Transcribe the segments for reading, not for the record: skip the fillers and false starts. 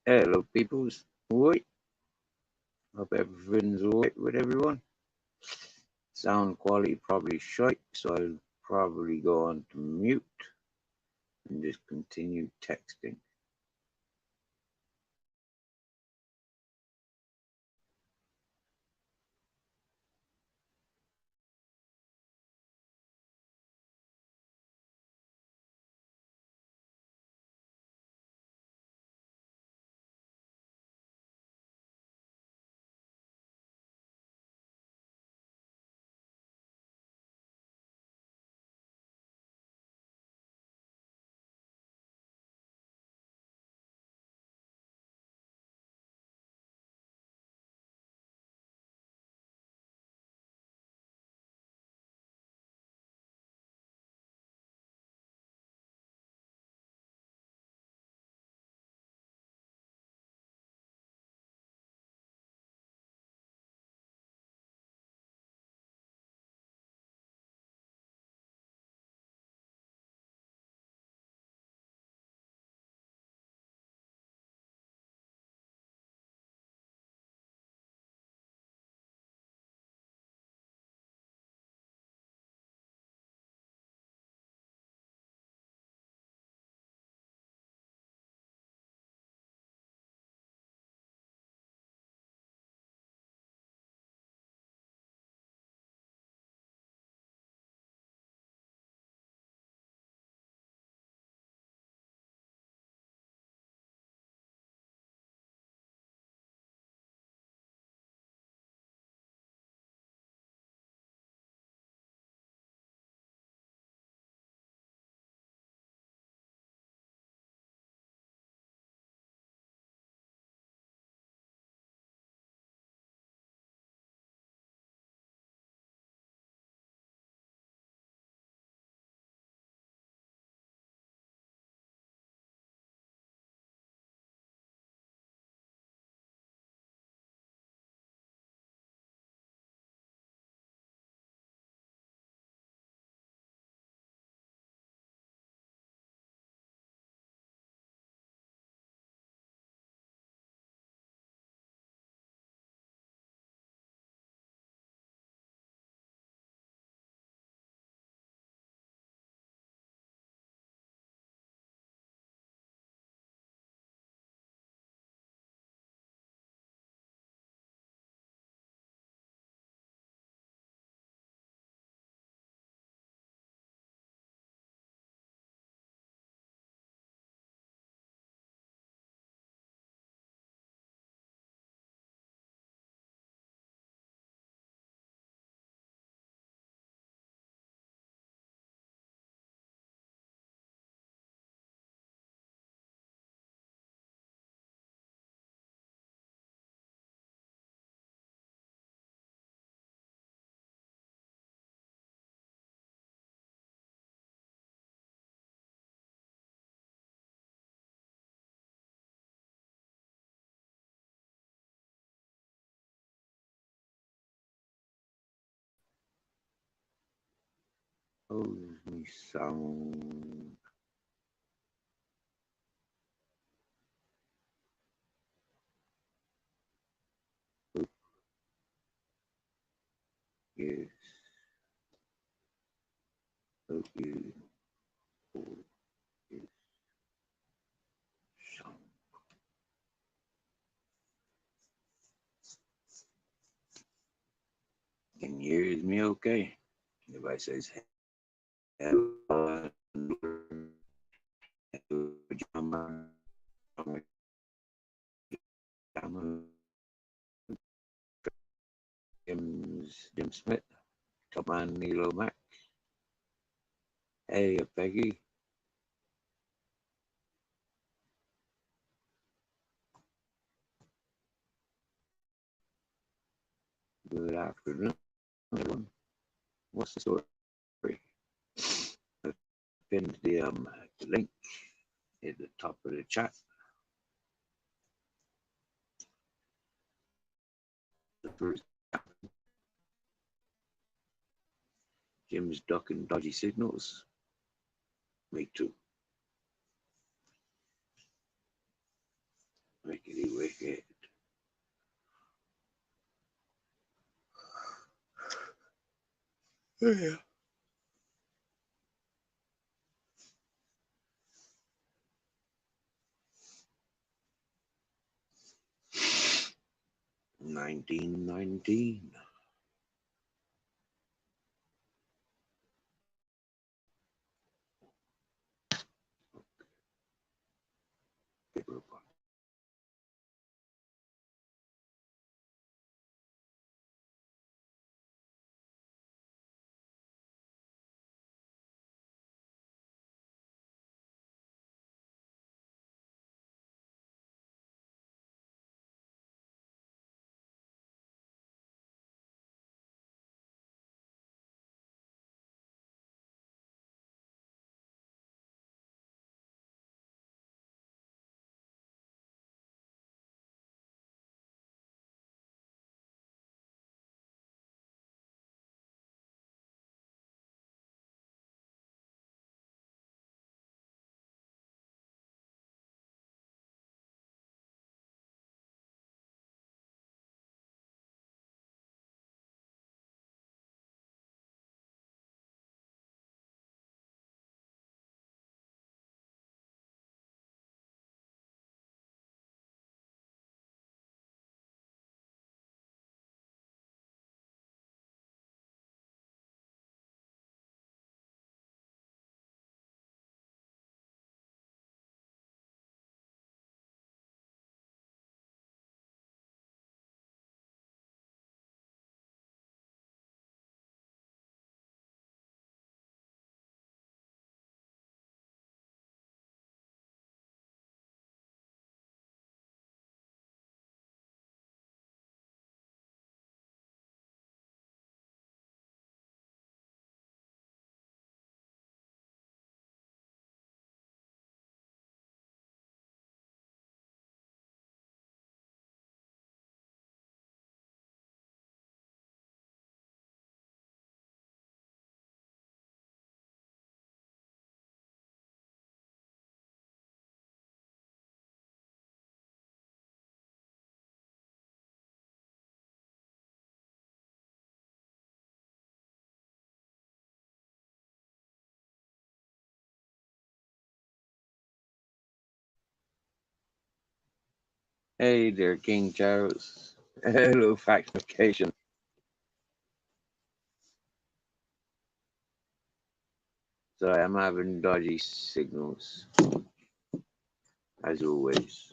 Hello, peoples. Alright. Hope everything's alright with everyone. Sound quality probably shite, so I'll probably go on to mute and just continue texting. How's me sound? Yes. Hope you all is sound. Can you hear me okay? Everybody says hello. Jim Smith, Top Man Nilo Mac. Hey, Peggy. Good afternoon, everyone. What's the story? I've pinned the link at the top of the chat. The first Jim's ducking dodgy signals. Me too. Right. Yeah. 1919. Hey there, King Charles. Hello, fact location. Sorry, I'm having dodgy signals, as always.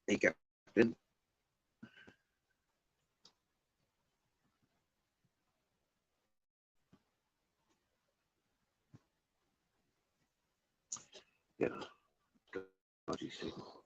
Hey, Captain. Yeah, dodgy signal.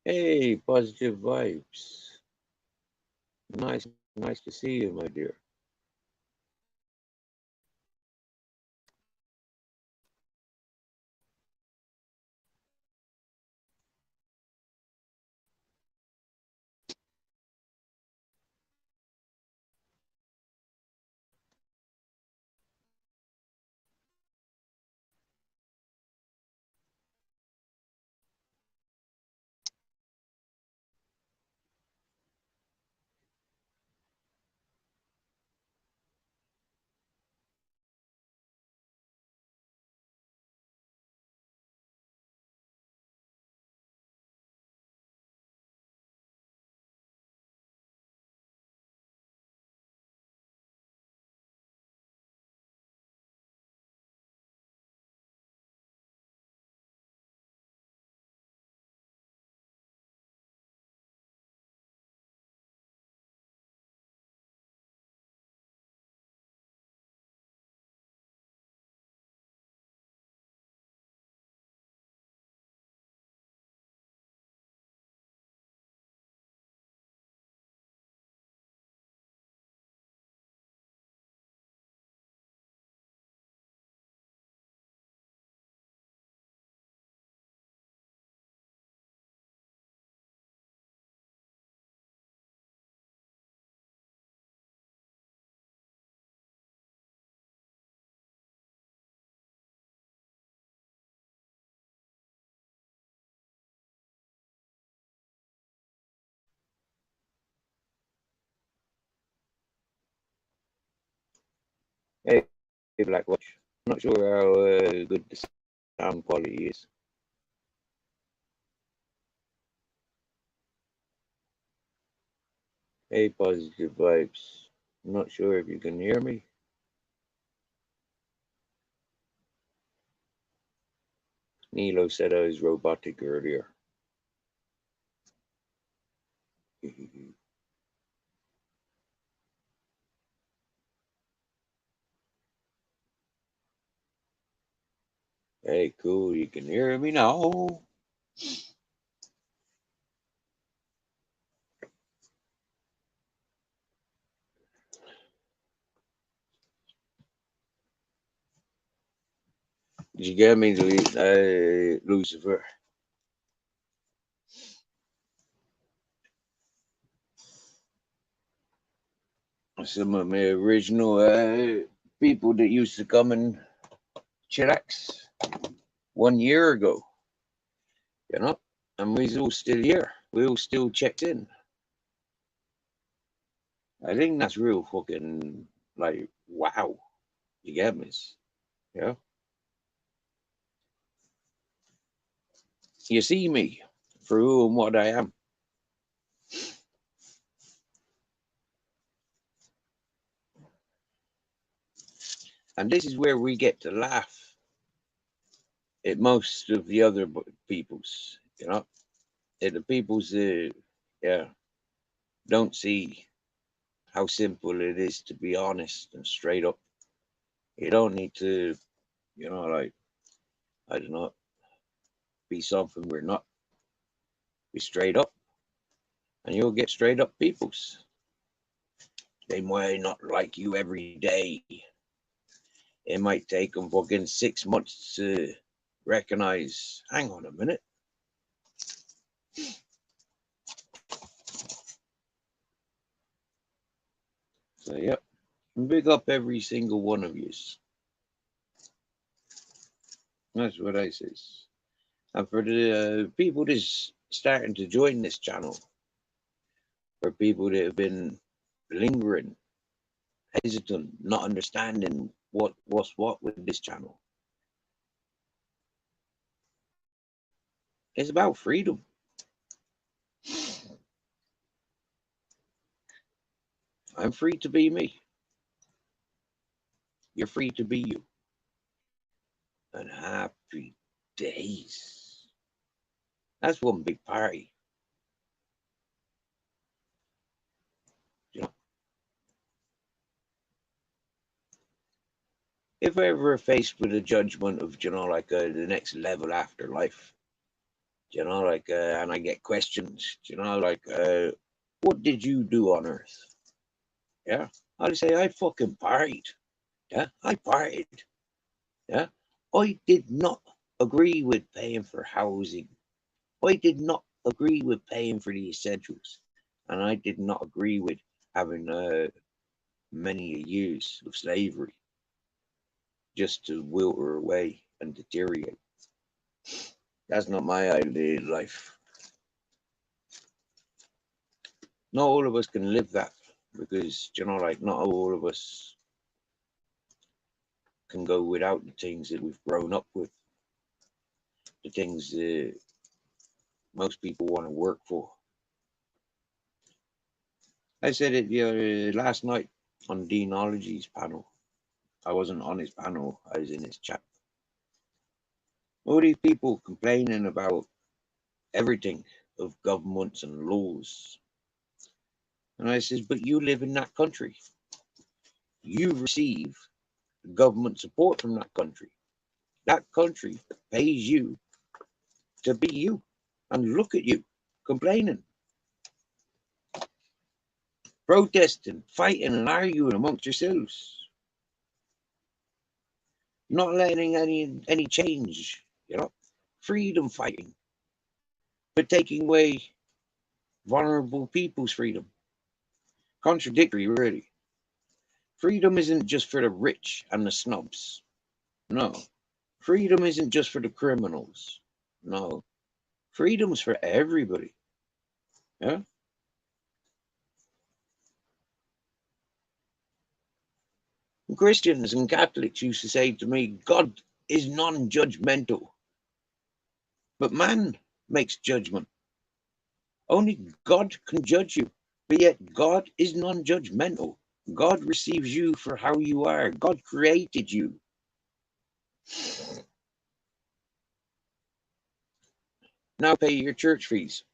Hey, positive vibes. Nice to see you, my dear. Black Watch. I'm not sure how good the sound quality is. Hey, positive vibes. I'm not sure if you can hear me. Nilo said I was robotic earlier. Hey, cool. You can hear me now. Did you get me, Lucifer? Some of my original people that used to come and chillax 1 year ago, you know, and we're all still here. We all still checked in. I think that's real fucking like wow. You get me? Yeah. You see me for who and what I am. And this is where we get to laugh at most of the other peoples, you know, at the peoples that, yeah, don't see how simple it is to be honest and straight up. You don't need to, you know, like, I don't know, be something we're not. Be straight up, and you'll get straight up peoples. They might not like you every day. It might take them fucking 6 months to recognize, hang on a minute. So, yeah, big up every single one of you. That's what I says. And for the people that's starting to join this channel, for people that have been lingering, hesitant, not understanding what's what with this channel, it's about freedom. I'm free to be me. You're free to be you. And happy days. That's one big party. You know, if ever faced with a judgment of, you know, like the next level after life, you know, like, and I get questions, you know, like, what did you do on Earth? Yeah, I'd say I fucking partied. Yeah, I partied. Yeah, I did not agree with paying for housing. I did not agree with paying for the essentials, and I did not agree with having many years of slavery just to wilter away and deteriorate. That's not my idea of life. Not all of us can live that because, you know, like, not all of us can go without the things that we've grown up with, the things that most people want to work for. I said it last night on Deanology's panel. I wasn't on his panel, I was in his chat. All these people complaining about everything of governments and laws. And I says, but you live in that country. You receive government support from that country. That country pays you to be you. And look at you, complaining, protesting, fighting and arguing amongst yourselves. Not letting any change, you know, freedom fighting, but taking away vulnerable people's freedom. Contradictory, really. Freedom isn't just for the rich and the snobs. No. Freedom isn't just for the criminals. No. Freedom's for everybody. Yeah. Christians and Catholics used to say to me, God is non-judgmental, but man makes judgment. Only God can judge you, but yet God is non-judgmental. God receives you for how you are. God created you. Now pay your church fees.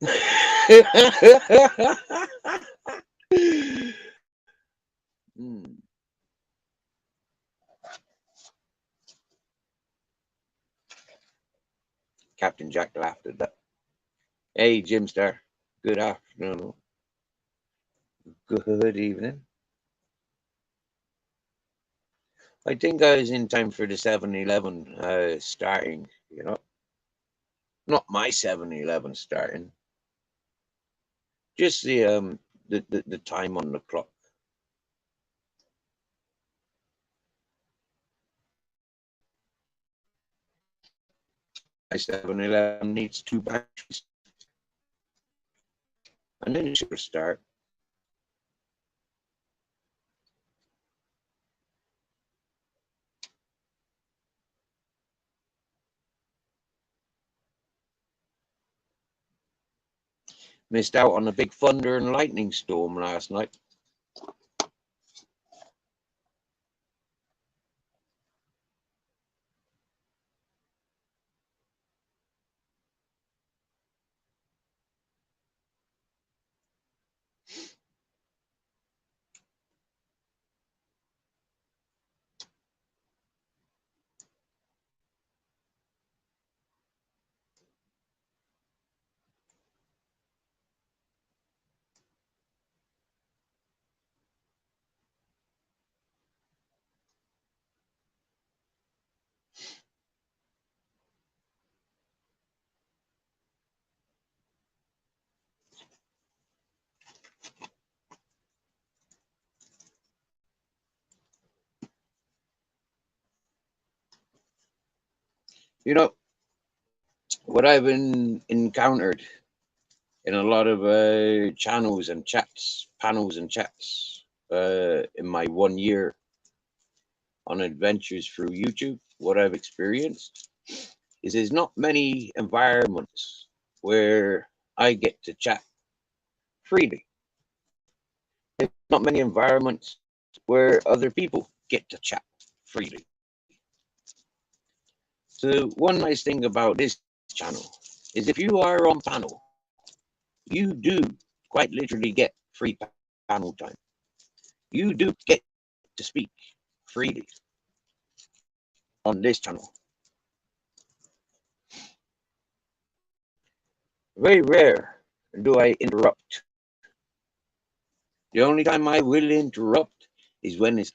Captain Jack laughed at that. Hey, Jim Star. Good afternoon. Good evening. I think I was in time for the 7-Eleven starting, you know. Not my 7-Eleven starting. Just the time on the clock. My 7-Eleven needs 2 batteries. And then it should start. Missed out on a big thunder and lightning storm last night. You know, what I've encountered in a lot of channels and chats, panels and chats in my 1 year on adventures through YouTube, what I've experienced is there's not many environments where I get to chat freely. There's not many environments where other people get to chat freely. So one nice thing about this channel is if you are on panel, you do quite literally get free panel time. You do get to speak freely on this channel. Very rare do I interrupt. The only time I will interrupt is when it's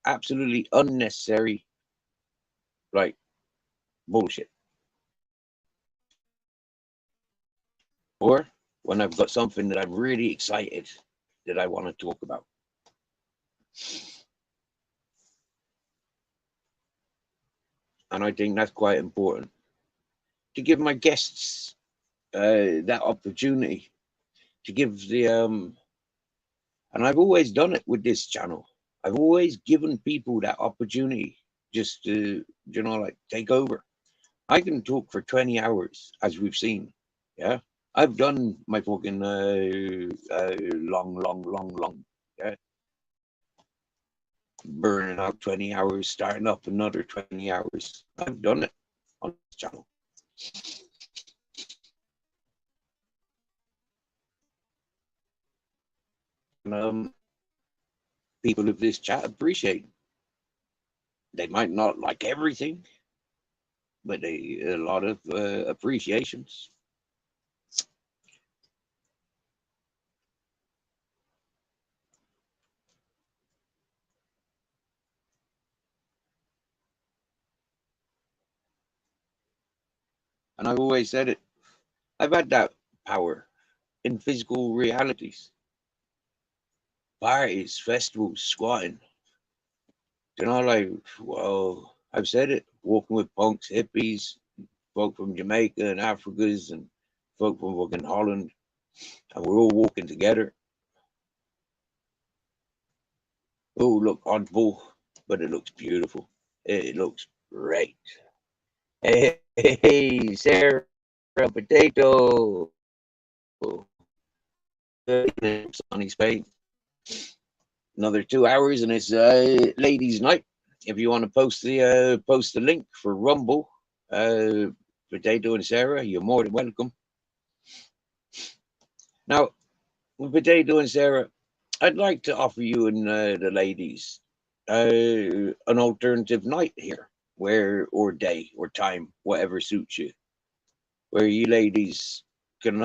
absolutely unnecessary, like bullshit. Or when I've got something that I'm really excited that I want to talk about. And I think that's quite important to give my guests that opportunity to give the and I've always done it with this channel. I've always given people that opportunity just to, you know, like take over. I can talk for 20 hours, as we've seen. Yeah. I've done my fucking long. Yeah. Burning out 20 hours, starting up another 20 hours. I've done it on this channel. And people of this chat appreciate. They might not like everything, but a lot of appreciations. And I've always said it. I've had that power in physical realities. Parties, festivals, squatting. You know, like, well, I've said it. Walking with punks, hippies, folk from Jamaica and Africas, and folk from fucking Holland, and we're all walking together. Oh, look, oddball. but it looks beautiful. It looks great. Hey, Sarah Potato. Sunny Spain. Another 2 hours and it's ladies' night. If you want to post the link for Rumble, Potato and Sarah, you're more than welcome. Now, with Potato and Sarah, I'd like to offer you and the ladies an alternative night here, or day or time, whatever suits you, where you ladies can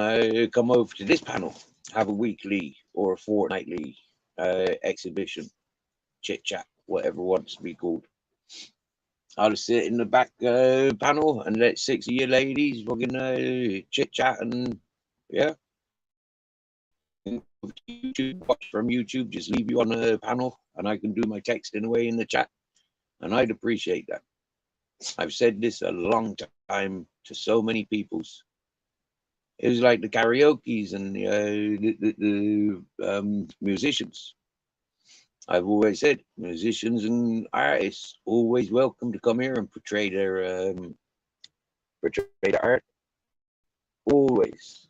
come over to this panel, have a weekly or a fortnightly exhibition, chit chat, whatever wants to be called. I'll sit in the back panel and let 6 of you ladies fucking chit chat and yeah. YouTube, watch from YouTube, just leave you on a panel and I can do my texting away in the chat. And I'd appreciate that. I've said this a long time to so many peoples. It was like the karaoke's and the musicians. I've always said musicians and artists always welcome to come here and portray their art. Always.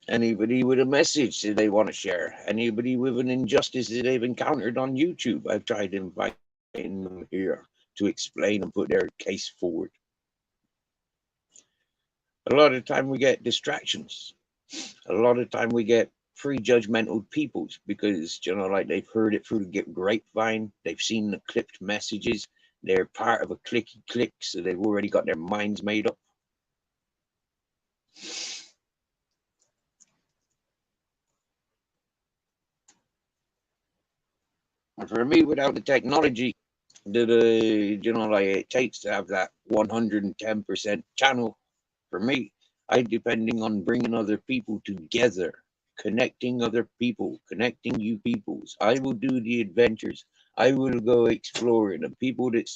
Anybody with a message that they want to share, anybody with an injustice that they've encountered on YouTube, I've tried inviting them here to explain and put their case forward. A lot of the time we get distractions. A lot of the time we get prejudgmental peoples because, like they've heard it through the grapevine, they've seen the clipped messages, they're part of a clicky click, so they've already got their minds made up. For me, without the technology that like it takes to have that 110% channel, for me, I depending on bringing other people together, connecting other people, connecting you peoples. I will do the adventures. I will go exploring, and people that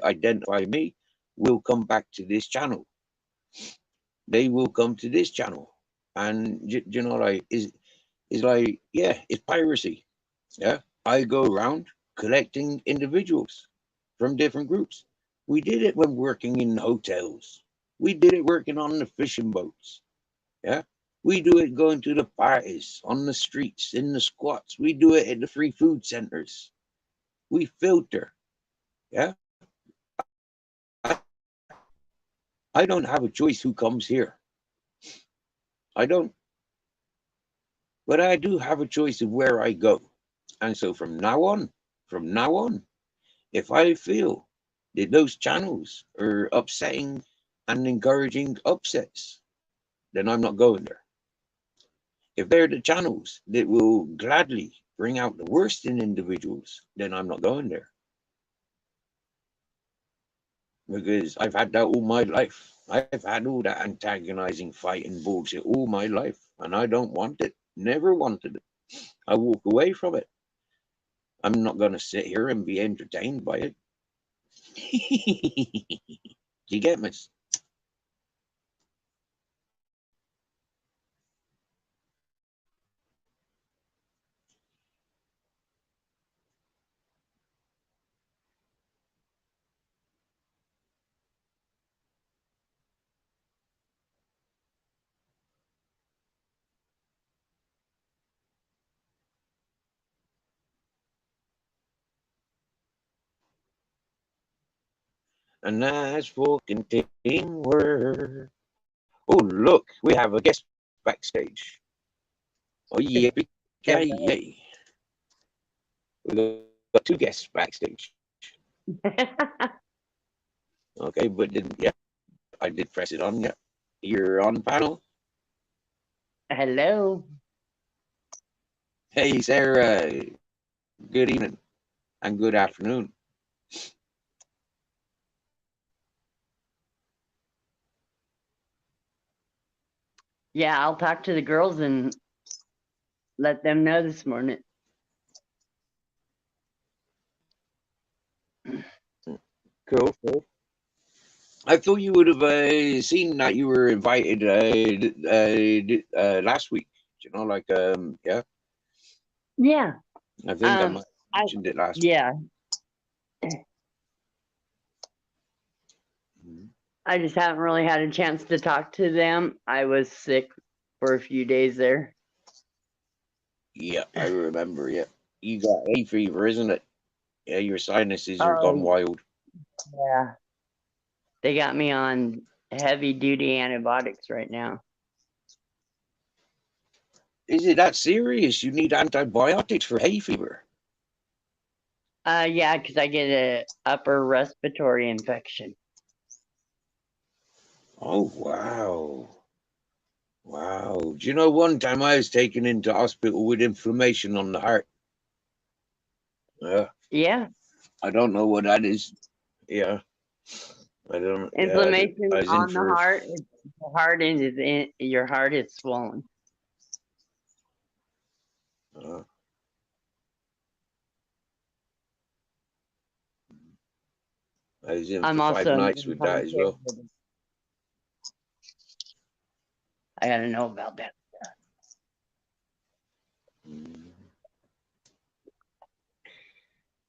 identify me will come back to this channel. They will come to this channel, and like is like it's piracy. Yeah, I go around collecting individuals from different groups. We did it when working in hotels. We did it working on the fishing boats. Yeah. We do it going to the parties, on the streets, in the squats. We do it at the free food centers. We filter. Yeah. I don't have a choice who comes here. I don't. But I do have a choice of where I go. And so from now on, if I feel that those channels are upsetting and encouraging upsets, then I'm not going there. If they're the channels that will gladly bring out the worst in individuals, then I'm not going there. Because I've had that all my life. I've had all that antagonizing, fighting bullshit all my life, and I don't want it. Never wanted it. I walk away from it. I'm not going to sit here and be entertained by it. Do you get me? A nice fucking teamwork. Oh, look, we have a guest backstage. Oh, yippee yay. We got two guests backstage. Okay, but I did press it on. Yeah, you're on panel. Hello. Hey, Sarah. Good evening and good afternoon. Yeah, I'll talk to the girls and let them know this morning. Cool. I thought you would have seen that you were invited last week. Yeah. Yeah. I think I might have I mentioned it last. yeah, Mhm. I just haven't really had a chance to talk to them. I was sick for a few days there. Yeah, I remember. Yeah, you got hay fever, isn't it? Yeah, your sinuses are gone Oh wild. yeah, they got me on heavy duty antibiotics right now. Is it that serious? You need antibiotics for hay fever? Yeah, because I get a upper respiratory infection. Oh wow, wow. Do you know one time I was taken into hospital with inflammation on the heart? Yeah, Yeah, I don't know what that is. Yeah, I don't. Yeah, inflammation I was in on the for. heart. The heart is in, your heart is swollen. Uh, I was in I'm for five also an nights with that in-home as well. caregiver. I gotta know about that. Mm.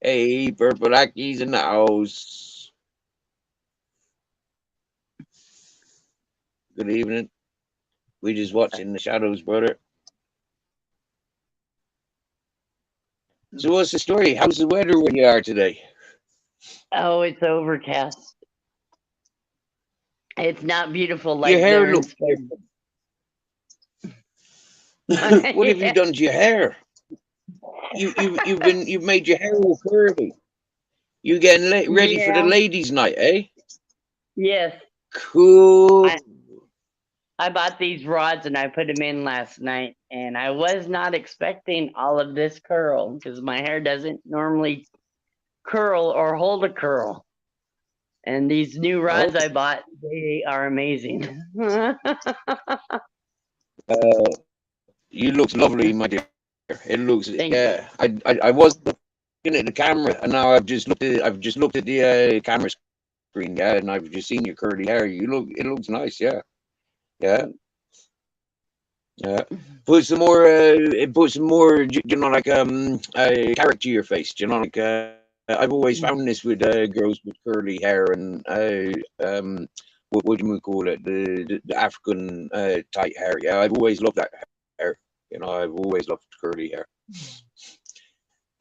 Hey, Purple Aki's in the house. Good evening. We just watching the shadows, brother. So what's the story? How's the weather where you are today? Oh, it's overcast. It's not beautiful Your like hair there in looks Spain. different. What have you Yeah. done to your hair? You've made your hair all curly. You getting ready for the Yeah. ladies' night, eh? Yes. Cool. I I bought these rods and I put them in last night, and I was not expecting all of this curl because my hair doesn't normally curl or hold a curl. And these new Oh, rods I bought, they are amazing. you look lovely, my dear. It looks Thank you. yeah. I was looking at the camera, and now I've just looked at the camera screen, yeah, and I've just seen your curly hair. It looks nice, yeah, yeah, yeah. Put some more, like character to your face. Like I've always found this with girls with curly hair and what do we call it? The African tight hair. Yeah, I've always loved that hair. I've always loved curly hair.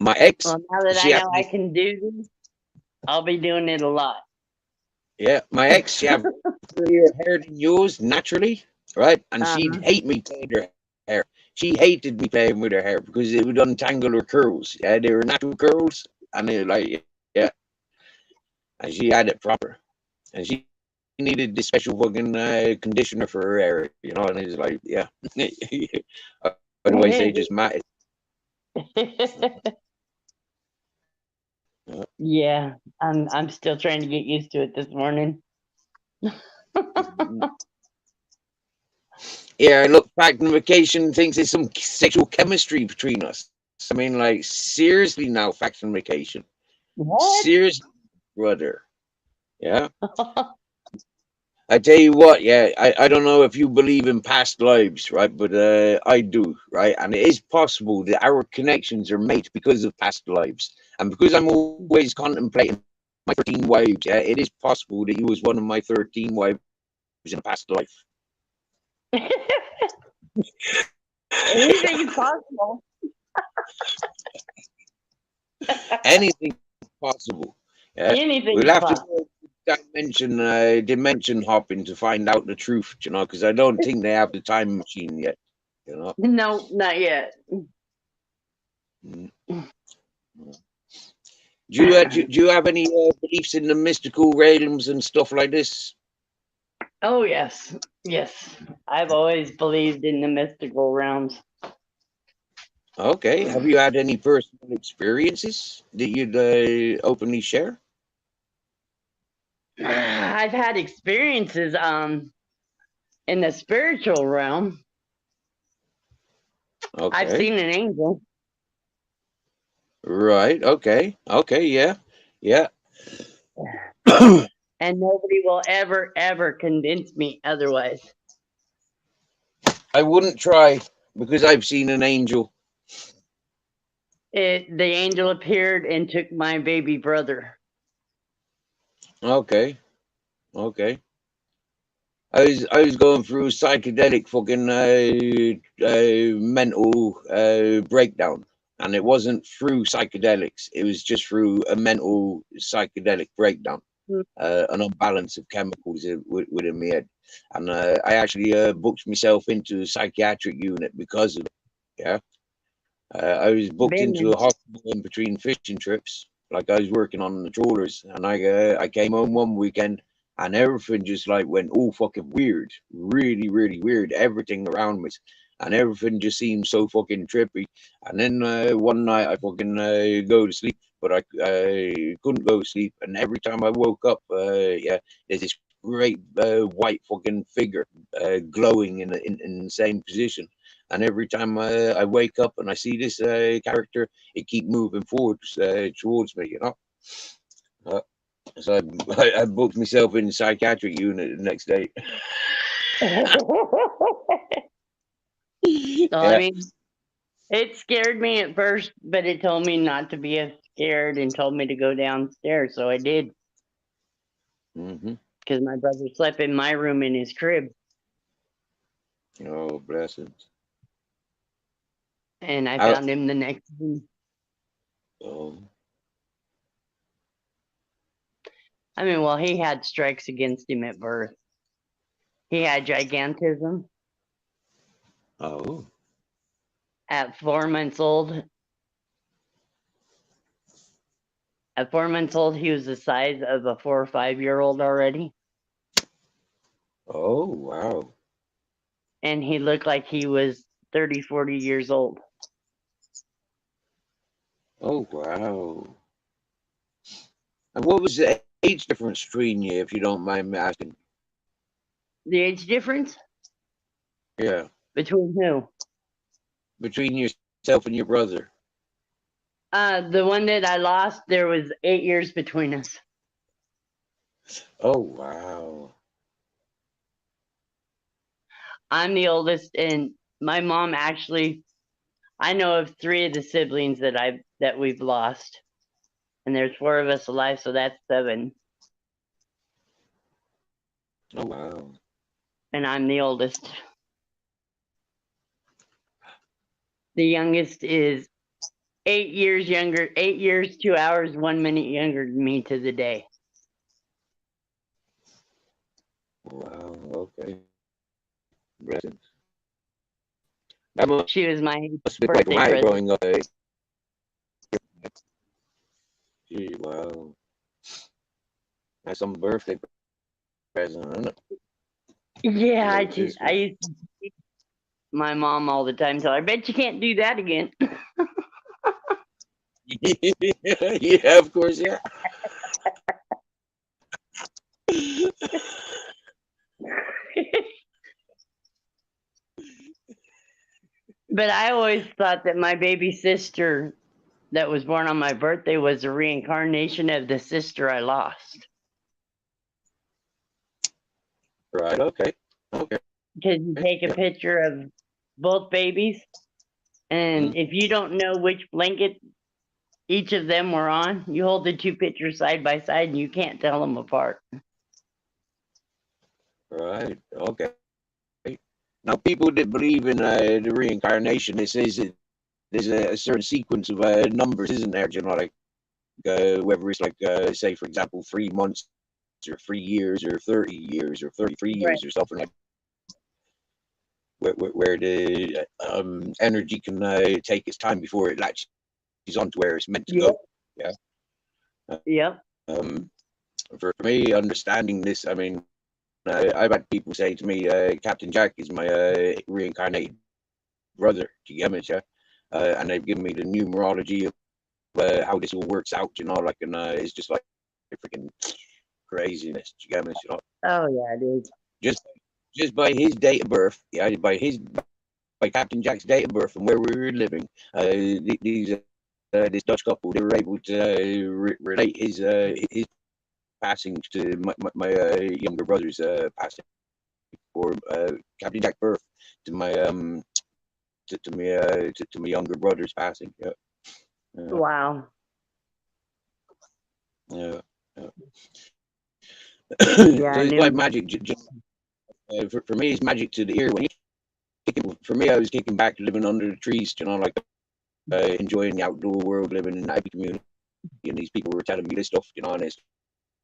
My ex, Well, now that she I had know I can do this, I'll be doing it a lot. my ex, she had curlier hair than yours naturally, right? And she'd Uh-huh. hate me playing her hair. She hated me playing with her hair because it would untangle her curls. Yeah, they were natural curls, and they were like, yeah, and she had it proper, and she needed this special fucking conditioner for her hair, and it was like, yeah. Otherwise, they just matted. Yeah. Yeah, I'm still trying to get used to it this morning. Yeah, look, back in vacation thinks there's some sexual chemistry between us. I mean, like, seriously now, faction vacation. What? Seriously, brother. Yeah. I tell you what, yeah, I don't know if you believe in past lives, right? But I do, right? And it is possible that our connections are made because of past lives. And because I'm always contemplating my 13 wives, yeah, it is possible that you was one of my 13 wives in a past life. Anything's possible. Anything possible. Yeah. We'll Anything's have to possible. go dimension hopping to find out the truth, because I don't think they have the time machine yet, you know. No, not yet. Mm. Do you have any beliefs in the mystical realms and stuff like this? Oh yes, yes. I've always believed in the mystical realms. Okay. Have you had any personal experiences that you'd openly share? I've had experiences in the spiritual realm. I've Okay. seen an angel. Right. Okay. Okay. Yeah. Yeah. And nobody will ever convince me otherwise. I wouldn't try because I've seen an angel. The angel appeared and took my baby brother. Okay, okay. I was going through psychedelic fucking mental breakdown, and it wasn't through psychedelics. It was just through a mental psychedelic breakdown, Mm. an unbalance of chemicals within my head, and I actually booked myself into a psychiatric unit because of it. Yeah, I was booked Been into there. a hospital in between fishing trips. Like I was working on the trawlers, and I came home one weekend, and everything just like went all fucking weird, really really weird. Everything around me, and everything just seemed so fucking trippy. And then one night I fucking go to sleep, but I couldn't go to sleep, and every time I woke up, yeah, there's this great white fucking figure glowing in the same position. And every time I wake up and I see this character, it keep moving forward towards me, you know. Uh, so I booked myself in the psychiatric unit the next day. So, I Yeah. mean, it scared me at first, but it told me not to be scared and told me to go downstairs. So I did, Mm-hmm. because my brother slept in my room in his crib, Oh, blessings. and I I, found him the next day. oh, I mean, well, he had strikes against him at birth. He had gigantism oh, at 4 months old. At 4 months old, he was the size of a 4 or 5 year old already, oh, wow. and he looked like he was 30, 40 years old. Oh, wow. And what was the age difference between you, if you don't mind me asking? The age difference Yeah, between who? between yourself and your brother. The one that I lost, there was 8 years between us. Oh, wow. I'm the oldest, and my mom actually. I know of 3 of the siblings that we've lost, and there's 4 of us alive, so that's 7. Oh, wow. And I'm the oldest. The youngest is 8 years younger, 8 years, 2 hours, 1 minute younger than me to the day. Wow. Okay. Blessings. That must She was my have been quite birthday traumatic present. growing up. Gee, wow. That's some birthday present, isn't it? Yeah, Hello, I sister. used to tease my mom all the time. Tell her, I bet you can't do that again. Yeah, of course, yeah. But I always thought that my baby sister that was born on my birthday was a reincarnation of the sister I lost. Right, okay. Okay. Because you take a Yeah. picture of both babies, and Mm, if you don't know which blanket each of them were on, you hold the 2 pictures side by side and you can't tell them apart. right, okay. Now, people that believe in the reincarnation, it says that there's a certain sequence of numbers, isn't there? You know, like whether it's like, say, for example, 3 months or 3 years or 30 years or 33 Right. years or something like where the energy can take its time before it latches onto where it's meant to Yep. go. Yeah. Yep. For me, understanding this, I mean, I've had people say to me, Captain Jack is my reincarnated brother. Do you get me? Yeah? And they've given me the numerology of how this all works out, you know, like, and it's just like freaking craziness. Do you get me? You know, Oh yeah, it is. just just by his date of birth, yeah, by Captain Jack's date of birth and where we were living, these this Dutch couple, they were able to relate his passing to my younger brother's passing, or Captain Jack's birth to my to my younger brother's passing. Yeah. Wow. Yeah. Yeah. Yeah, So I it's like knew. magic. For me, it's magic to the ear. When you for me, I was kicking back, living under the trees, like enjoying the outdoor world, living in a happy community, and these people were telling me this stuff, and it's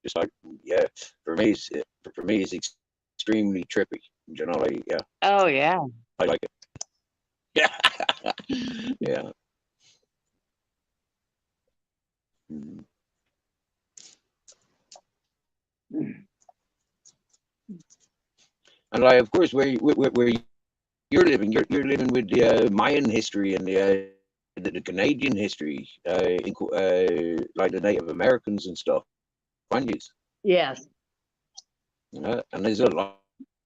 just like, yeah, for me, it's extremely trippy, like, yeah, Oh yeah. I like it. Yeah, yeah. Mhm. And like, of course, where you're living, you're living with the Mayan history and the Canadian history, like the Native Americans and stuff, aren't you? Yes. And there's a lot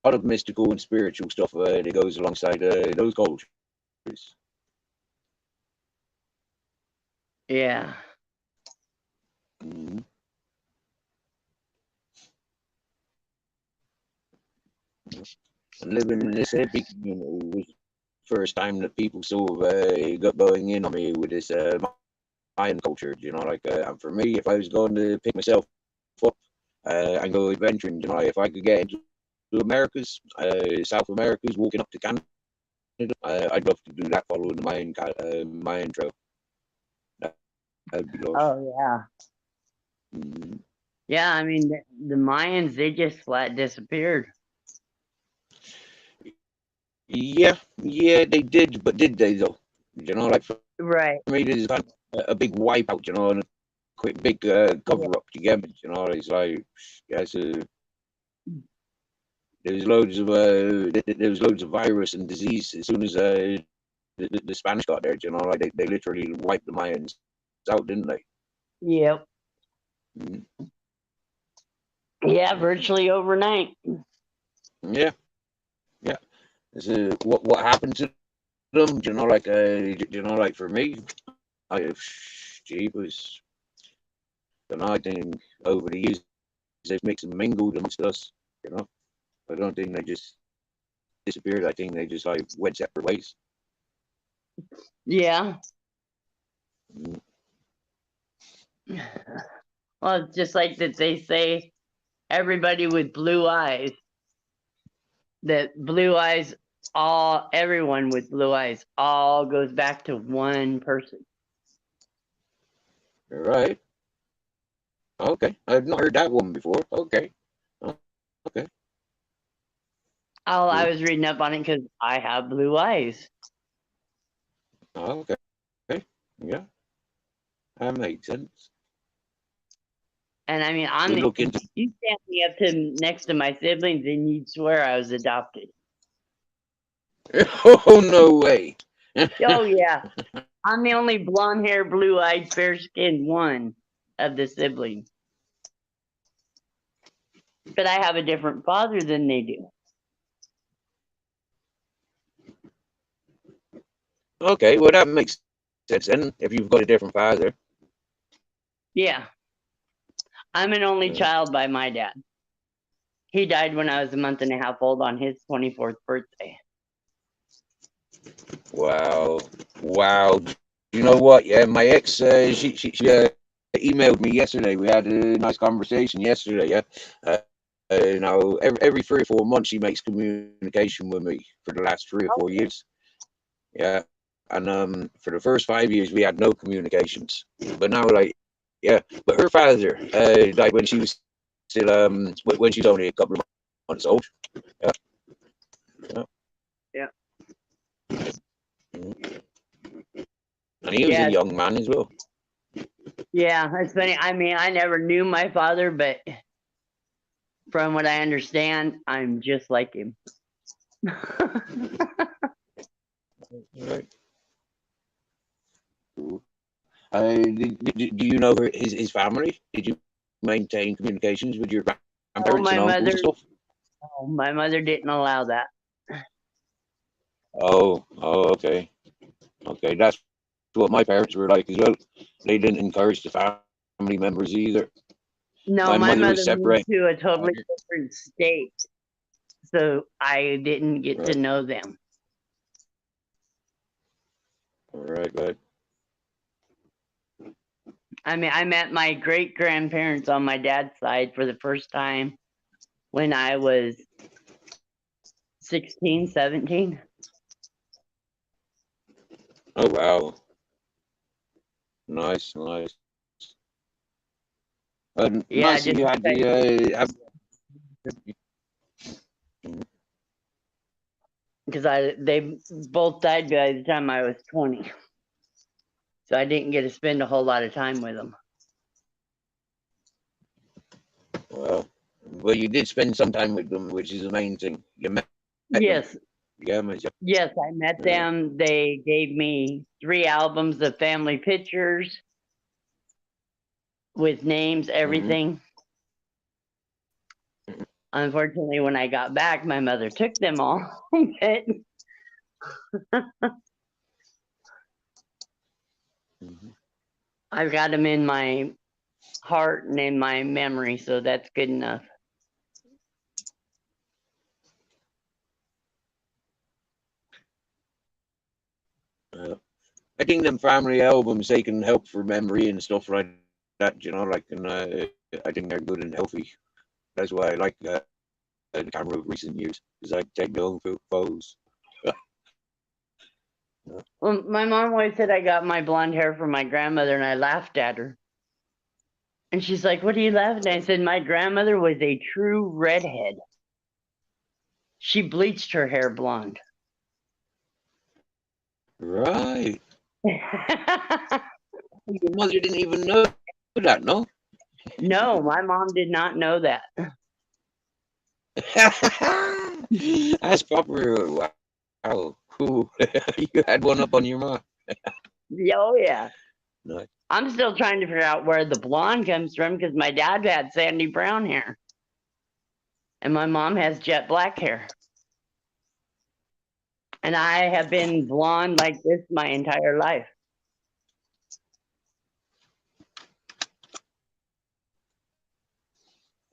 of mystical and spiritual stuff that goes alongside those cultures. Yeah. Mhm. And living in this epic community was the first time that people sort of got going in on me with this Mayan culture. Like, and for me, if I was going to pick myself up and go adventuring, if I could get into Americas, South Americas, walking up to Canada, I'd love to do that, following the Mayan trail. That'd be love. Oh yeah. Mhm. Yeah, I mean the Mayans, they just flat disappeared. Yeah, yeah, they did, but did they though? Like for Right. me, this is kind of a big wipeout, and a quick big Yeah. cover up together. It's like, yeah, there's loads of virus and disease as soon as the Spanish got there. Like they literally wiped the Mayans out, didn't they? Yep. Mhm. Yeah, virtually overnight. Yeah, yeah. What happened to them? Like for me, I jeepers. I think over the years they've mixed and mingled amongst us. You know, I don't think they just disappeared. I think they just like went separate ways. Yeah. Mm. Well, it's just like that they say everybody with blue eyes, that blue eyes, all everyone with blue eyes all goes back to one person. All right. Okay. I've not heard that one before. Okay. Oh, okay. Oh, I Cool. was reading up on it because I have blue eyes. Oh, okay. Yeah, that makes sense. And I mean, We look into. you stand me up to next to my siblings and you'd swear I was adopted. Oh, no way. Oh yeah. I'm the only blonde hair, blue eyed, fair skinned one of the siblings. But I have a different father than they do. Okay, well that makes sense then. If you've got a different father. Yeah. I'm an only Uh, child by my dad. He died when I was a month and a half old on his 24th birthday. wow, wow. You know what? Yeah, my ex, she emailed me yesterday. We had a nice conversation yesterday. Yeah, every 3 or 4 months she makes communication with me for the last 3 or 4 years. Yeah, and for the first 5 years we had no communications, but now like, yeah, but her father died when she was still when she was only a couple of months old. Yeah, yeah. Yeah. Mhm. And he was a Yeah. young man as well. Yeah. It's funny. I mean, I never knew my father, but from what I understand, I'm just like him. Right. Cool. Do you know his family? Did you maintain communications with your oh, grandparents my and uncles mother. and stuff? Oh, my mother didn't allow that. Oh, okay, okay. That's what my parents were like as well. They didn't encourage the family members either. No, My my mother was mother moved separated. to a totally different state, so I didn't get to Right, know them. right, right. I mean, I met my great grandparents on my dad's side for the first time when I was 16, 17. Oh wow, nice, nice. Yeah, Nice that just you had the have. because they both died by the time I was 20. So I didn't get to spend a whole lot of time with them. Well, well, you did spend some time with them, which is the main thing. You met them. Yes, Yeah, man. yes, I met Yeah. them. They gave me 3 albums of family pictures with names, Mm-hmm. everything. Unfortunately, when I got back, my mother took them all. But Mm-hmm. I've got them in my heart and in my memory, so that's good enough. I think them family albums they can help for memory and stuff like that. You know, like and I think they're good and healthy. That's why I like the camera of recent years because I take my own photos. Well, my mom always said I got my blonde hair from my grandmother, and I laughed at her. And she's like, "What are you laughing at?" I said, "My grandmother was a true redhead. She bleached her hair blonde." Right. Your mother didn't even know that, no? No, my mom did not know that. That's proper. Wow. Ooh, you had one up on your mom. Oh, yeah. Nice. I'm still trying to figure out where the blonde comes from because my dad had sandy brown hair and my mom has jet black hair. And I have been blonde like this my entire life.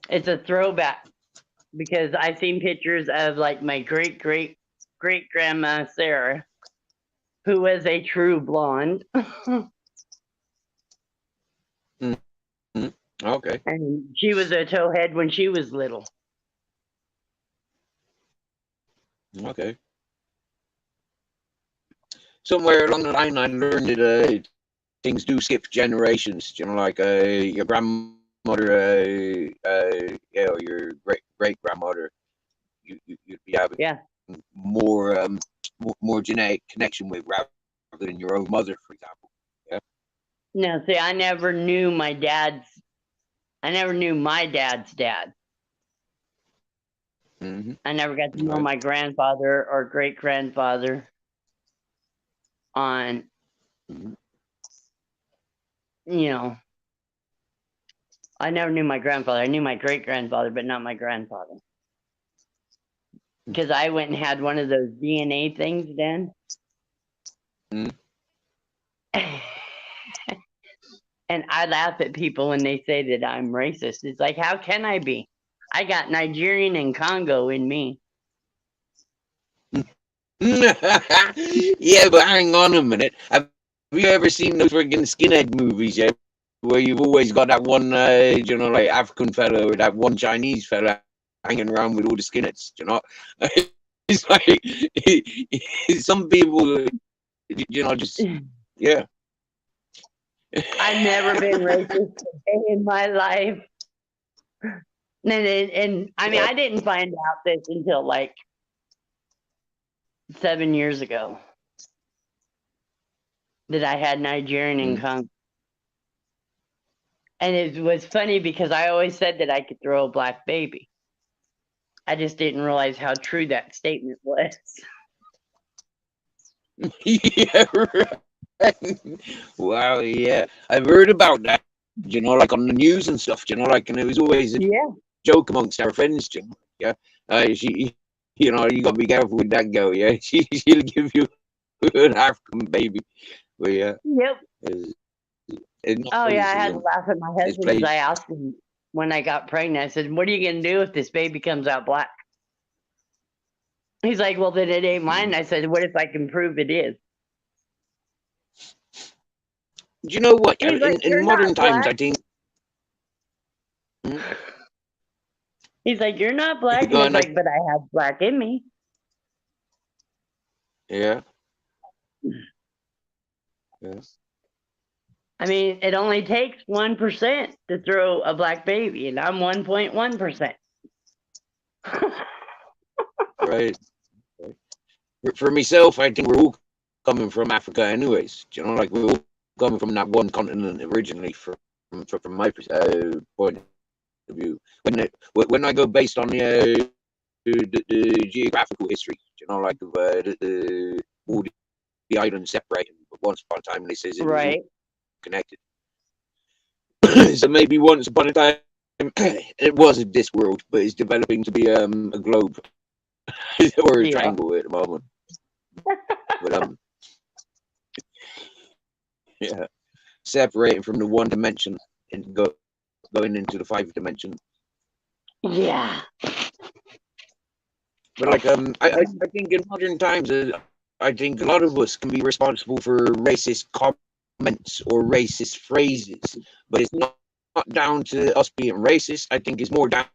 It's a throwback because I've seen pictures of like my great grandma Sarah, who was a true blonde. Mm-hmm. Okay. And she was a towhead when she was little. Okay. Somewhere along the line, I learned that things do skip generations. You know, like your grandmother, yeah, or your great grandmother, you'd be having Yeah. more more genetic connection with rather than your own mother, for example. Yeah. No, see, I never knew my dad's dad. Mm-hmm. I never got to know Right. my grandfather or great grandfather on, Mm-hmm. you know, I never knew my grandfather. I knew my great grandfather, but not my grandfather. Because I went and had one of those DNA things done. Mm-hmm. And I laugh at people when they say that I'm racist. It's like, how can I be? I got Nigerian and Congo in me. Yeah, but hang on a minute. Have you ever seen those friggin' skinhead movies? Yeah, where you've always got that one, you know, like African fella or that one Chinese fella hanging around with all the skinheads. You know, it's like some people, you know, just yeah. I've never been racist a day in my life. And I mean, Well, I didn't find out this until like 7 years ago that I had Nigerian and mm, Congo. And it was funny because I always said that I could throw a black baby. I just didn't realize how true that statement was. yeah, right. Wow, yeah, I've heard about that. You know, like on the news and stuff. You know, like, and it was always a Yeah. joke amongst our friends. You know, yeah, she, you know, you got to be careful with that girl. Yeah, she'll give you an African baby. But yeah, Yep. it's, it's not Oh, yeah. I had to racism. laugh at my It's husband because played. I asked him when I got pregnant, I said, "What are you going to do if this baby comes out black?" He's like, "Well, then it ain't mine." I said, "What if I can prove it is?" you know what? He's like, In you're modern not times, black. I think. Hmm? He's like, you're not black. And Go he's on, like, but I have black in me. yeah. Yeah. I mean, it only takes 1% to throw a black baby, and I'm 1.1%. Right. For myself, I think we're all coming from Africa, anyways. You know, like we're all coming from that one continent originally. From my point of view, when I go based on the geographical history, you know, like all the islands separating, but once upon a time they says it was all Right. connected. So maybe once upon a time it wasn't this world, but it's developing to be a globe or a Yeah. triangle at the moment. But yeah, separating from the one dimension and going into the 5 dimension. Yeah. But like I think in modern times, I think a lot of us can be responsible for racist comments or racist phrases, but it's not down to us being racist. I think it's more down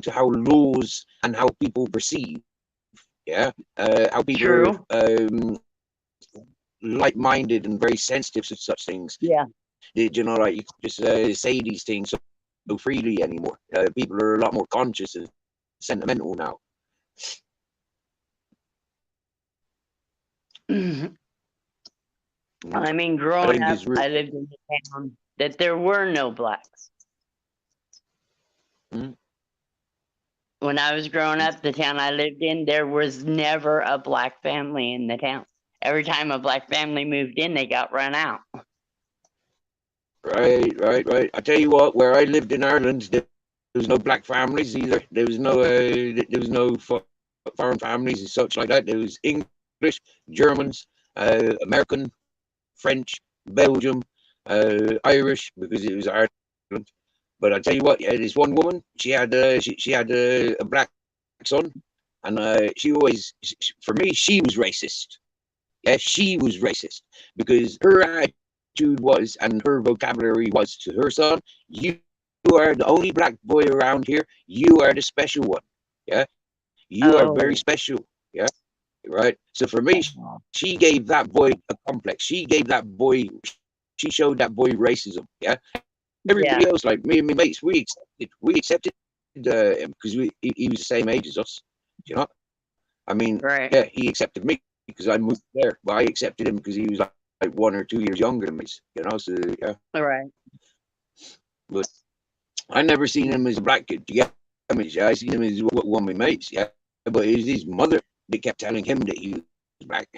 to how laws and how people perceive. Yeah, how people True. are like-minded and very sensitive to such things. Yeah. You know, like you just say these things so freely anymore. People are a lot more conscious and sentimental now. I mean, I growing think up, it's I lived in a town that there were no blacks. mm, When I was growing up, the town I lived in, there was never a black family in the town. Every time a black family moved in, they got run out. right. I tell you what, where I lived in Ireland, there was no black families either. There was no foreign families and such like that. There was English, Germans, American, French, Belgium, Irish, because it was Ireland. But I tell you what, yeah, this one woman, she had a black son, and she always, for me, she was racist. Yeah, she was racist because her attitude was, and her vocabulary was to her son, you are the only black boy around here. You are the special one. Yeah, you are very Oh. special. Yeah, right. So for me, she gave that boy a complex. She showed that boy racism. Yeah, everybody Yeah. else, like me and my mates, we accepted him because he was the same age as us. You know, I mean, Right. yeah, he accepted me because I moved there, but I accepted him because he was like 1 or 2 years younger than me. You know, so yeah. Right. But I never seen him as a black kid. Yeah, I mean, I seen him as one of my mates. Yeah, but it was his mother that kept telling him that he was black.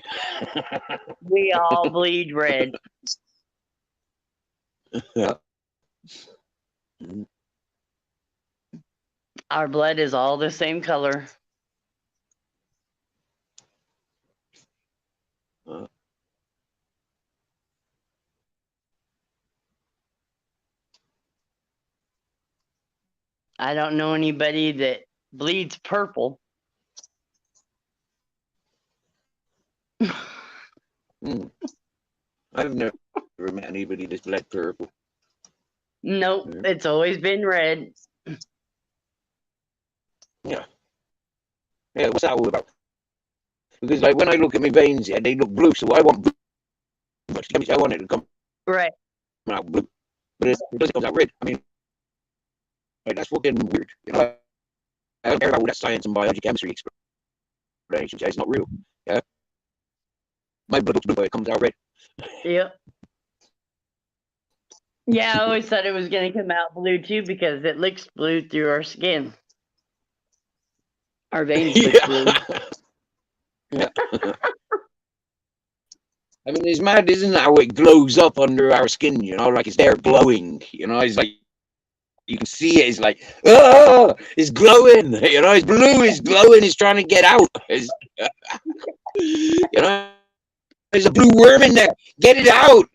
We all bleed red. Yeah. Our blood is all the same color. I don't know anybody that bleeds purple. I've never met anybody that's bled purple. Nope, Yeah. it's always been red. Yeah. Yeah, what's that all about? Because like when I look at my veins, yeah, they look blue, so I want blue. I want it to come Right. out blue, but it doesn't come out red. I mean, like, that's fucking weird. You know, I don't care about all that science and biology, chemistry explanations. Yeah, it's not real. Yeah, my blood looks blue, but it comes out red. Yep. Yeah, I always thought it was going to come out blue too because it looks blue through our skin. Our veins look blue. Yeah. I mean, it's mad, isn't it? How it glows up under our skin, you know, like it's there glowing. You know, it's like you can see it. It's like, oh, it's glowing. You know, it's blue. It's glowing. It's trying to get out. You know, there's a blue worm in there. Get it out.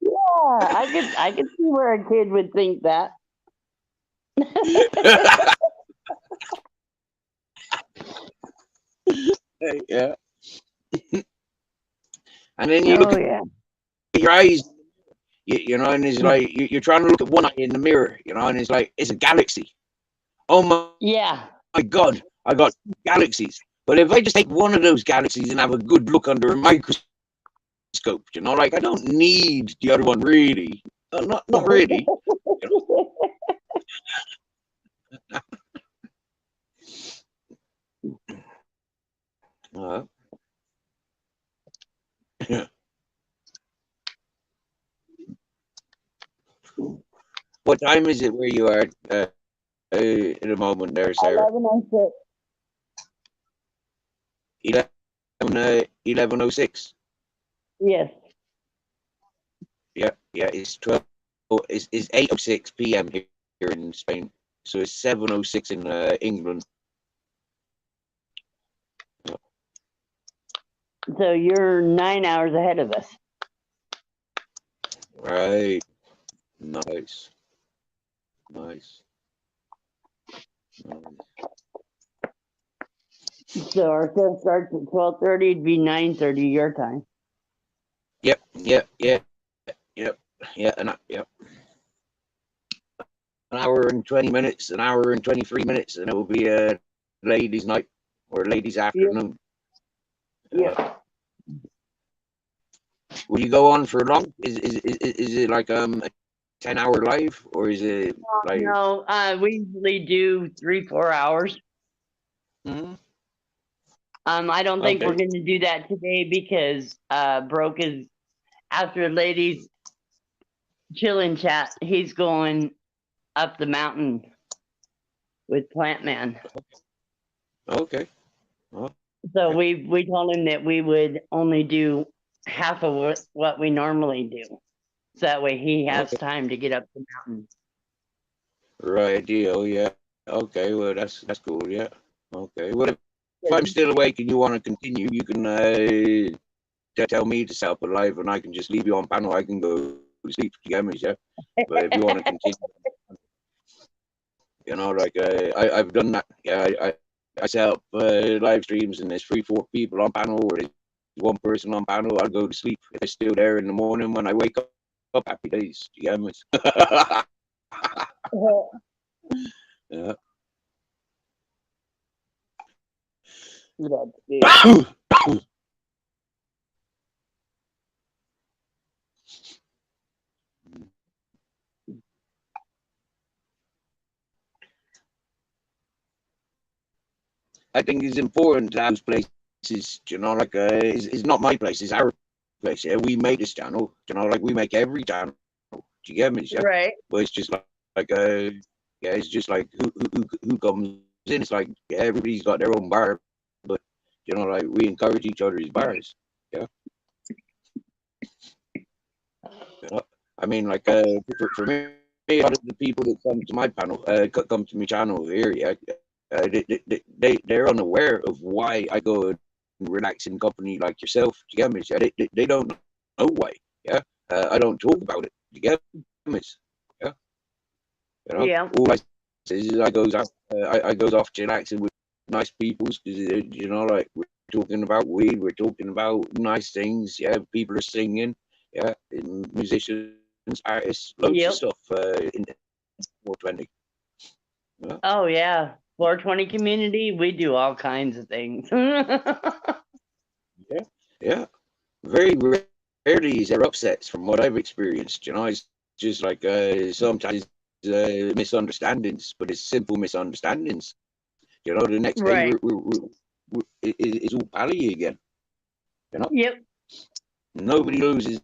Yeah, I could see where a kid would think that. Yeah. and then you look Oh at yeah. your eyes, you know, and it's like you're trying to look at one eye in the mirror, you know, and it's like it's a galaxy. Oh Yeah. my God, I got galaxies. But if I just take one of those galaxies and have a good look under a microscope, you know, like I don't need the other one really. Not really. You know? What time is it where you are in a moment there, Sarah? 11:06. 11:06. Yes. Yeah, yeah. It's 12. It's 8:06 p.m. here in Spain. So it's 7:06 in England. So you're 9 hours ahead of us. Right. Nice. Nice. So our show starts at 12:30. It'd be 9:30 your time. Yep. Yep. Yep. Yep. Yeah. And yep. An hour and 20 minutes. An hour and 23 minutes, and it will be a ladies' night or ladies' afternoon. Yeah. Will you go on for long? Is it like a 10-hour live, or is it like? No, we usually do 3-4 hours. Mhm. I don't think we're Okay. going to do that today because Broke is after ladies chilling chat. He's going up the mountain with Plant Man. Okay. Well, So we told him that we would only do half of what we normally do. So that way he has okay. time to get up the mountain. Right deal. Yeah. Okay. Well, that's cool. Yeah. Okay. Well, if I'm still awake and you want to continue, you can tell me to set up a live, and I can just leave you on panel. I can go to sleep. You get me? Yeah. But if you want to continue, you know, like I've done that. Yeah. I set up live streams, and there's 3-4 people on panel, or there's one person on panel. I'll go to sleep. If they're still there in the morning when I wake up, happy days. You get me? Yeah. I think it's important to have those places, you know, like it's not my place, it's our place. Yeah, we make this channel, you know, like we make every channel. Do you get me? Yeah? Right. But it's just like yeah, it's just like who comes in. It's like yeah, everybody's got their own bar, but you know, like we encourage each other's bars. Yeah. You know? I mean, like for me, a lot of the people that come to my panel, come to my channel here, yeah, they're unaware of why I go and relax in company like yourself. Do you get me? Yeah, they don't know why. Yeah, I don't talk about it. Do you get me? Yeah, you know, Yeah. all I say is I goes out, I goes off chillaxing with nice peoples because you know, like we're talking about weed, we're talking about nice things. Yeah, people are singing. Yeah, musicians, artists, loads of Yep. stuff in 420. Yeah. Oh yeah. 420 community, we do all kinds of things. Yeah, yeah. Very rarely is there upsets from what I've experienced. You know, it's just like sometimes misunderstandings, but it's simple misunderstandings. You know, the next day Right. it's all pally again. You know, Yep. nobody loses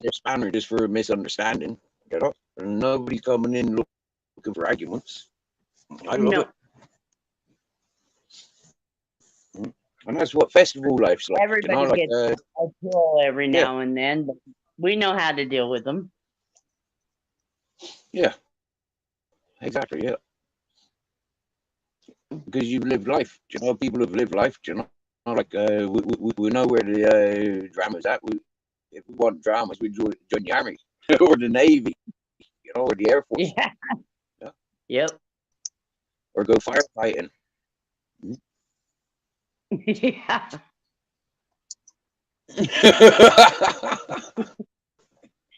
their spanner just for a misunderstanding. You know, and nobody's coming in looking for arguments. I love No. it. And that's what festival life's like. You know, Everybody like gets a pull every yeah, now and then, but we know how to deal with them. yeah, exactly, yeah. Because you've lived life. You know, people have lived life. You know, like we know where the drama's at. If we want dramas, we join the army or the navy, you know, or the air force. Yeah. Yeah? Yep. Or go firefighting. Yeah.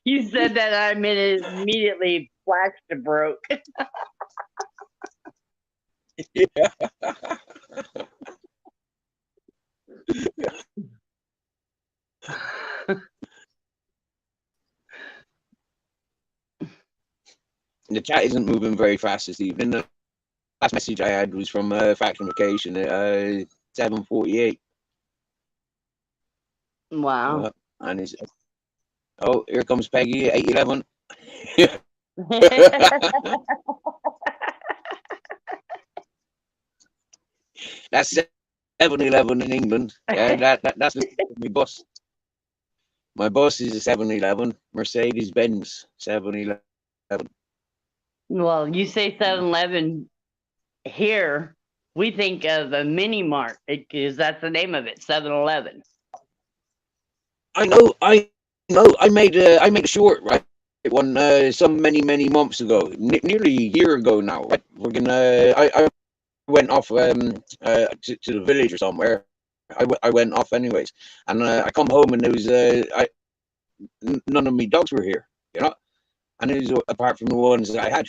You said that I immediately flashed a broke. Yeah. The chat isn't moving very fast this evening. The last message I had was from Faction Vacation at 7:48. Wow. And it's, oh, here comes Peggy at 8:11. That's 7:11 in England. Yeah, that's my bus. My bus is a 7-Eleven, Mercedes Benz 7-Eleven. Well, you say 7-Eleven here, we think of a mini mart because that's the name of it, 7-Eleven. I know. I made a short, right, one some many months ago, nearly a year ago now. Right? We're gonna. I went off to the village or somewhere. I went off anyways, and I come home and there was none of my dogs were here, you know, and it was apart from the ones that I had.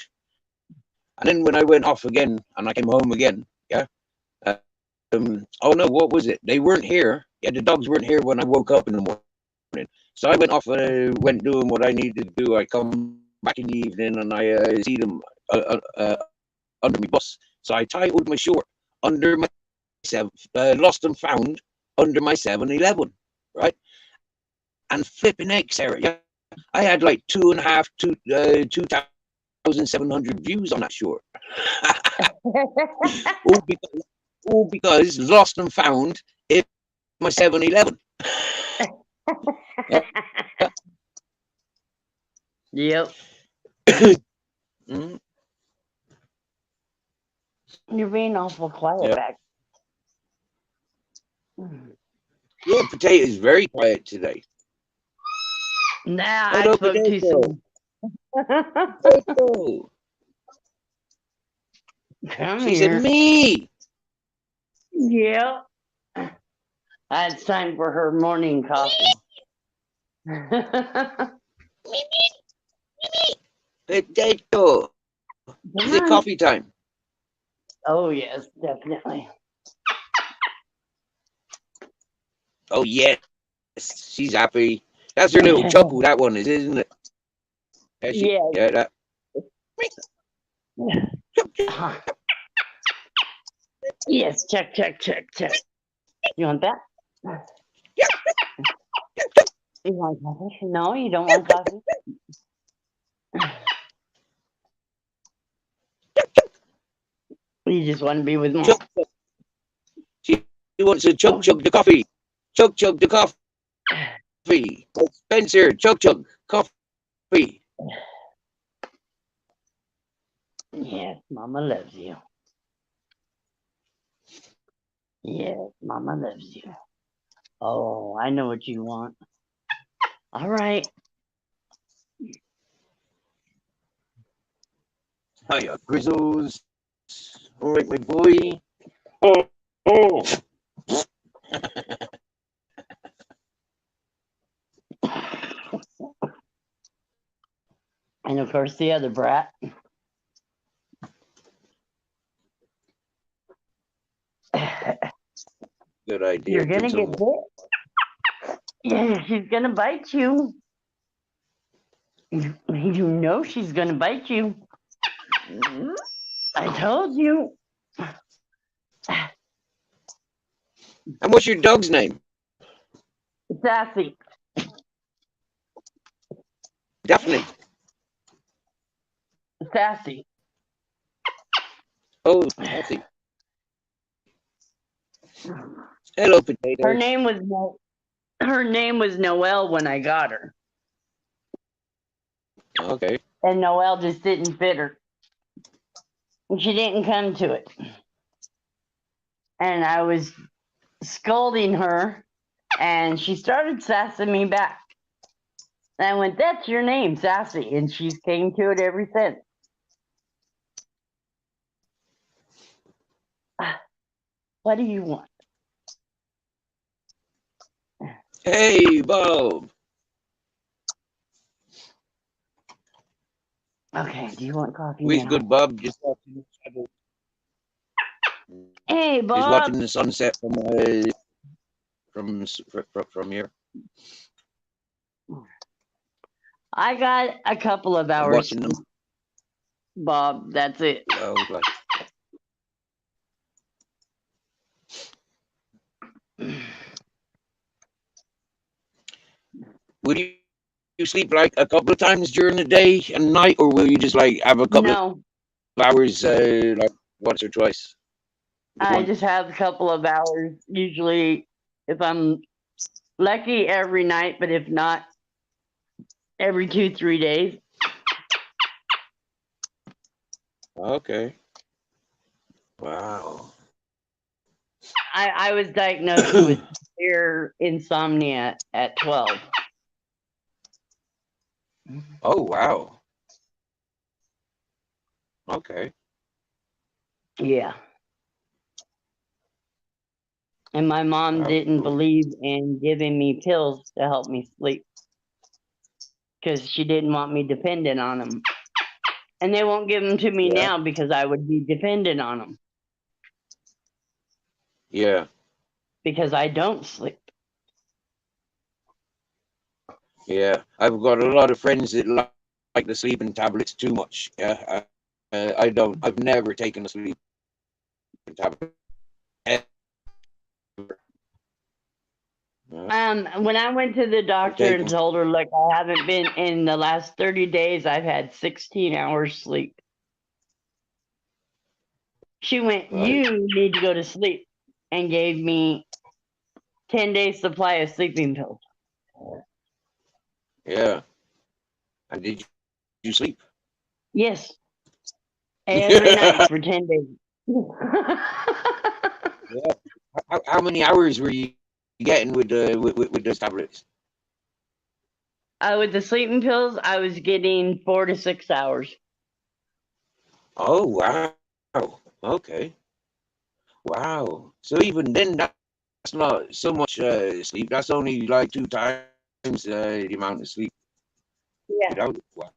And then when I went off again and I came home again, yeah. Oh no, what was it? They weren't here. Yeah, the dogs weren't here when I woke up in the morning. So I went off, went doing what I needed to do. I come back in the evening and I see them under my bus. So I titled my short under my lost and found under my 7-Eleven, right? And flipping egg, Sarah. Yeah, I had like 2,700 views on that short. all because lost and found in my 7-Eleven. Yep. Mm, You're being awful quiet yeah. back. Yeah, Potato is very quiet today. Nah, I Hello, spoke too Potato. soon. Potato. Come She said, here. me. Yeah. It's time for her morning coffee. Potato. Is it coffee time? Oh, yes, definitely. Oh, yes. She's happy. That's her little chuckle, that one is, isn't it? Yeah, Yeah. that. Yes, check. You want that? You want coffee? No, you don't want coffee? You just want to be with mom. Chug. She wants to chug the coffee. Chug the coffee. Spencer, chug coffee. Yes, mama loves you. Yes, mama loves you. Oh, I know what you want. All right. Hiya, Grizzles. All right, my boy. Oh. And of course, the other brat. Good idea. You're gonna get bit. Yeah, she's gonna bite you. You know she's gonna bite you. I told you. And what's your dog's name? Sassy. Daphne. Sassy. Oh, Daphne. Hello, Potato. Her name was Noelle when I got her. Okay. And Noelle just didn't fit her. And she didn't come to it. And I was scolding her, and she started sassing me back. And I went, "That's your name, Sassy." And she's came to it ever since. What do you want? Hey, Bob. Okay, do you want coffee We's now? good, Bob. Hey, Just Bob. watching the sunset from here. I got a couple of I'm hours, watching them. Bob. That's it. Oh, like, would you sleep like a couple of times during the day and night, or will you just like have a couple of No, hours, like once or twice? Just I one. just have a couple of hours. Usually, if I'm lucky, every night, but if not, every 2, 3 days. Okay. Wow. I was diagnosed with severe insomnia at 12. Oh, wow. Okay. Yeah. And my mom Wow. didn't believe in giving me pills to help me sleep because she didn't want me dependent on them. And they won't give them to me Yeah. now because I would be dependent on them Yeah. because I don't sleep. Yeah. I've got a lot of friends that like the sleeping tablets too much. Yeah. I don't. I've never taken a sleeping tablet. Ever. When I went to the I've doctor and taken. told her, look, I haven't been in the last 30 days, I've had 16 hours sleep. She went, Right. you need to go to sleep, and gave me 10 days supply of sleeping pills. Yeah. And did you sleep? Yes, every night Yeah. for 10 days. How many hours were you getting with those tablets? With the sleeping pills, I was getting 4 to 6 hours. Oh, wow. Okay. Wow. So even then, that's not so much sleep. That's only like two times the amount of sleep Yeah. without it. Wow.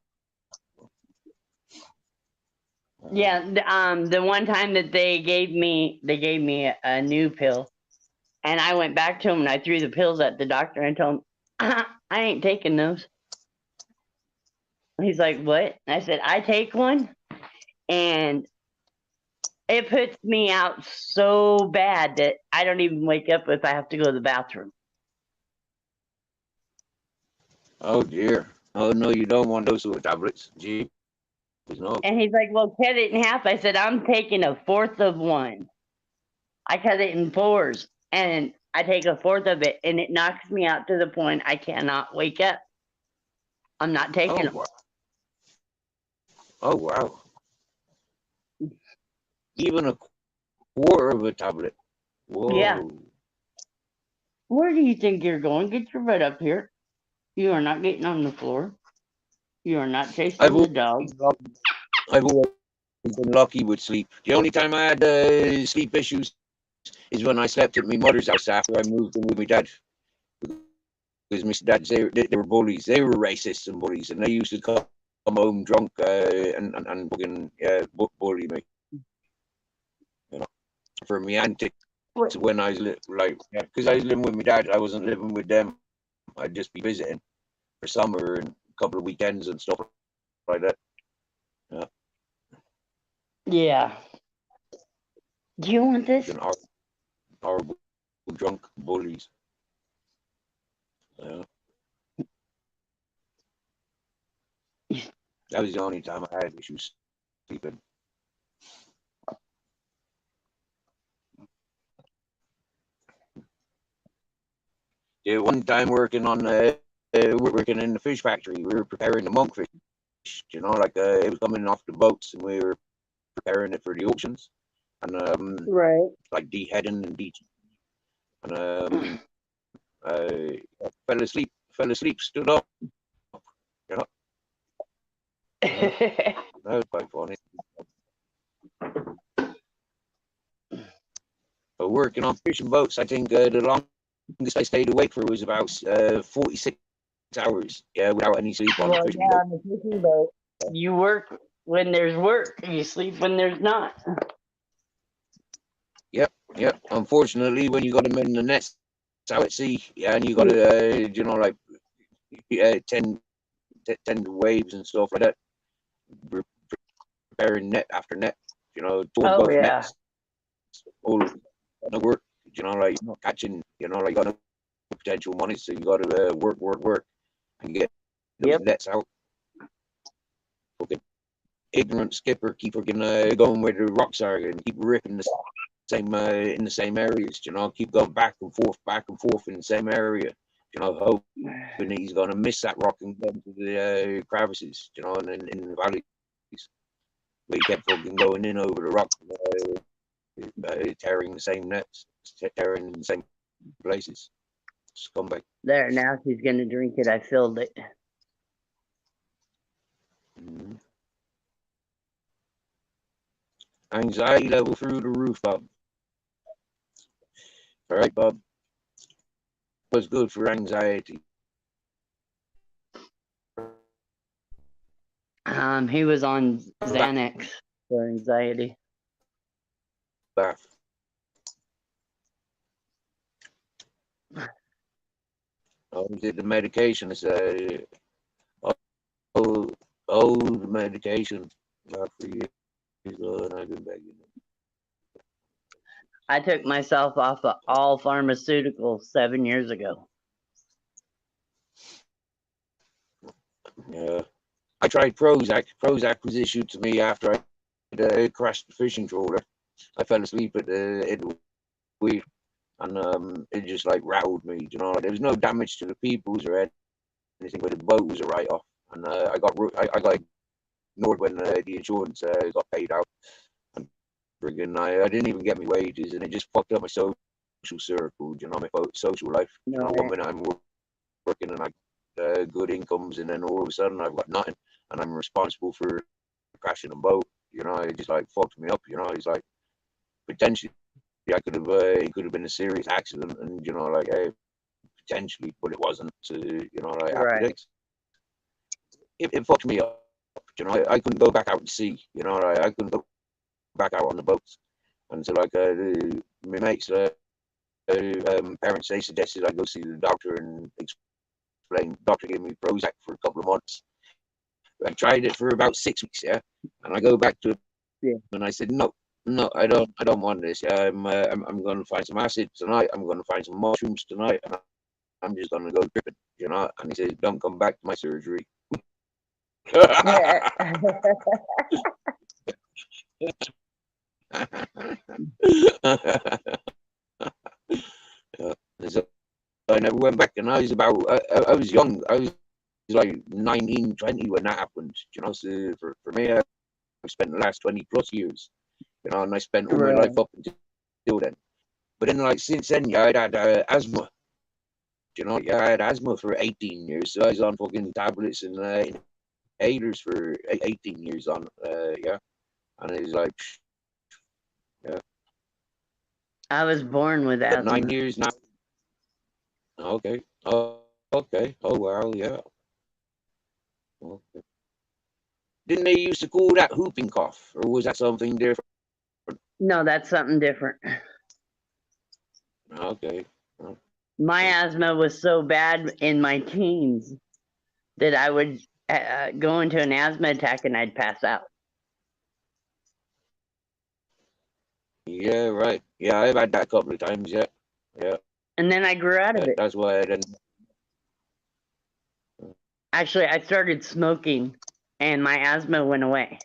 Yeah. The one time that they gave me a new pill, and I went back to him and I threw the pills at the doctor and told him, I ain't taking those. He's like, what? I said, I take one, and it puts me out so bad that I don't even wake up if I have to go to the bathroom. Oh dear. Oh no, you don't want those sort of tablets. Gee, no. And he's like, well, cut it in half. I said, I'm taking a fourth of one. I cut it in fours, and I take a fourth of it, and it knocks me out to the point I cannot wake up. I'm not taking Oh them. wow. Oh wow. Even a quarter of a tablet. Yeah. Whoa. Where do you think you're going? Get your butt up here. You are not getting on the floor. You are not I've chasing the always, dog. I've always been lucky with sleep. The only time I had sleep issues is when I slept at my mother's house after I moved in with my dad. Because my dads, they were bullies. They were racists and bullies, and they used to come home drunk and fucking bully me. You know, for me antics when I was like, because I was living with my dad, I wasn't living with them. I'd just be visiting for summer and a couple of weekends and stuff like that. Yeah, Yeah. Do you want this? fucking horrible drunk bullies. Yeah. That was the only time I had issues sleeping. Yeah, one time working in the fish factory, we were preparing the monkfish. You know, like it was coming off the boats, and we were preparing it for the auctions, and Right. like deheading and and I fell asleep, stood up. You know, uh, that was quite funny. But working on fishing boats, I think the longest longest I stayed awake for was about 46 hours. Yeah, without any sleep on the Well, fishing yeah, boat. on the fishing boat, you work when there's work. You sleep when there's not. Yep, yep. Unfortunately, when you got them in the nets out at sea, yeah, and you got to, like, tend to waves and stuff like that, preparing net after net, towards Oh both yeah. nets, all the work, like catching, like got no potential money, so you got to work, and get those Yep. nets out. Fucking ignorant skipper keep fucking going where the rocks are and keep ripping the same in the same areas, keep going back and forth in the same area, hoping that he's gonna miss that rock and go into the crevices, and then in the valleys. But he kept fucking going in over the rock, tearing the same nets, tearing the same places. Scumbag. There, now she's gonna drink it. I filled it. Mhm. Anxiety level through the roof, Bob. All right, Bob. What's good for anxiety? He was on Xanax for anxiety. Bath. Oh, is it the medication? It's old medication. Not for years. And I've been begging. I took myself off of all pharmaceuticals 7 years ago. Yeah. I tried Prozac. Prozac was issued to me after I crashed the fishing trawler. I fell asleep at the wheel, and it just like rattled me. Like, there was no damage to the peoples or anything, but the boat was a write off, and I got ignored when the insurance got paid out. And friggin', I didn't even get my wages, and it just fucked up my social circle. My social life. One minute I'm working and I good incomes, and then all of a sudden I've got nothing, and I'm responsible for crashing a boat. It just like fucked me up. It's like potentially I could have it could have been a serious accident, and like potentially, but it wasn't. So like after Right. this, it fucked me up. I couldn't go back out to sea. I couldn't go back out on the boats, and so like my mates. Parents, they suggested I go see the doctor and explain. The doctor gave me Prozac for a couple of months. I tried it for about 6 weeks, yeah, and I go back to it, Yeah. and I said, no, I don't want this. Yeah, I'm going to find some acid tonight. I'm going to find some mushrooms tonight, and I'm just going to go tripping, And he said, don't come back to my surgery. Yeah. So I never went back, and I was I was young. I was like 19, 20 when that happened. So for me, I've spent the last 20 plus years, and I spent all my Right. life up until then. But then, like since then, yeah, I'd had asthma. Yeah, I had asthma for 18 years. So I was on fucking tablets and inhalers for 18 years on. Yeah, and it was like, yeah, I was born with but 9 asthma. years now. Okay. Oh, okay. Oh well, yeah. Okay. Didn't they used to call that whooping cough, or was that something different? No, that's something different. Okay. My asthma was so bad in my teens that I would go into an asthma attack and I'd pass out. Yeah, right. Yeah, I've had that a couple of times. Yeah, yeah. And then I grew out of it. That's why I didn't. Actually, I started smoking and my asthma went away.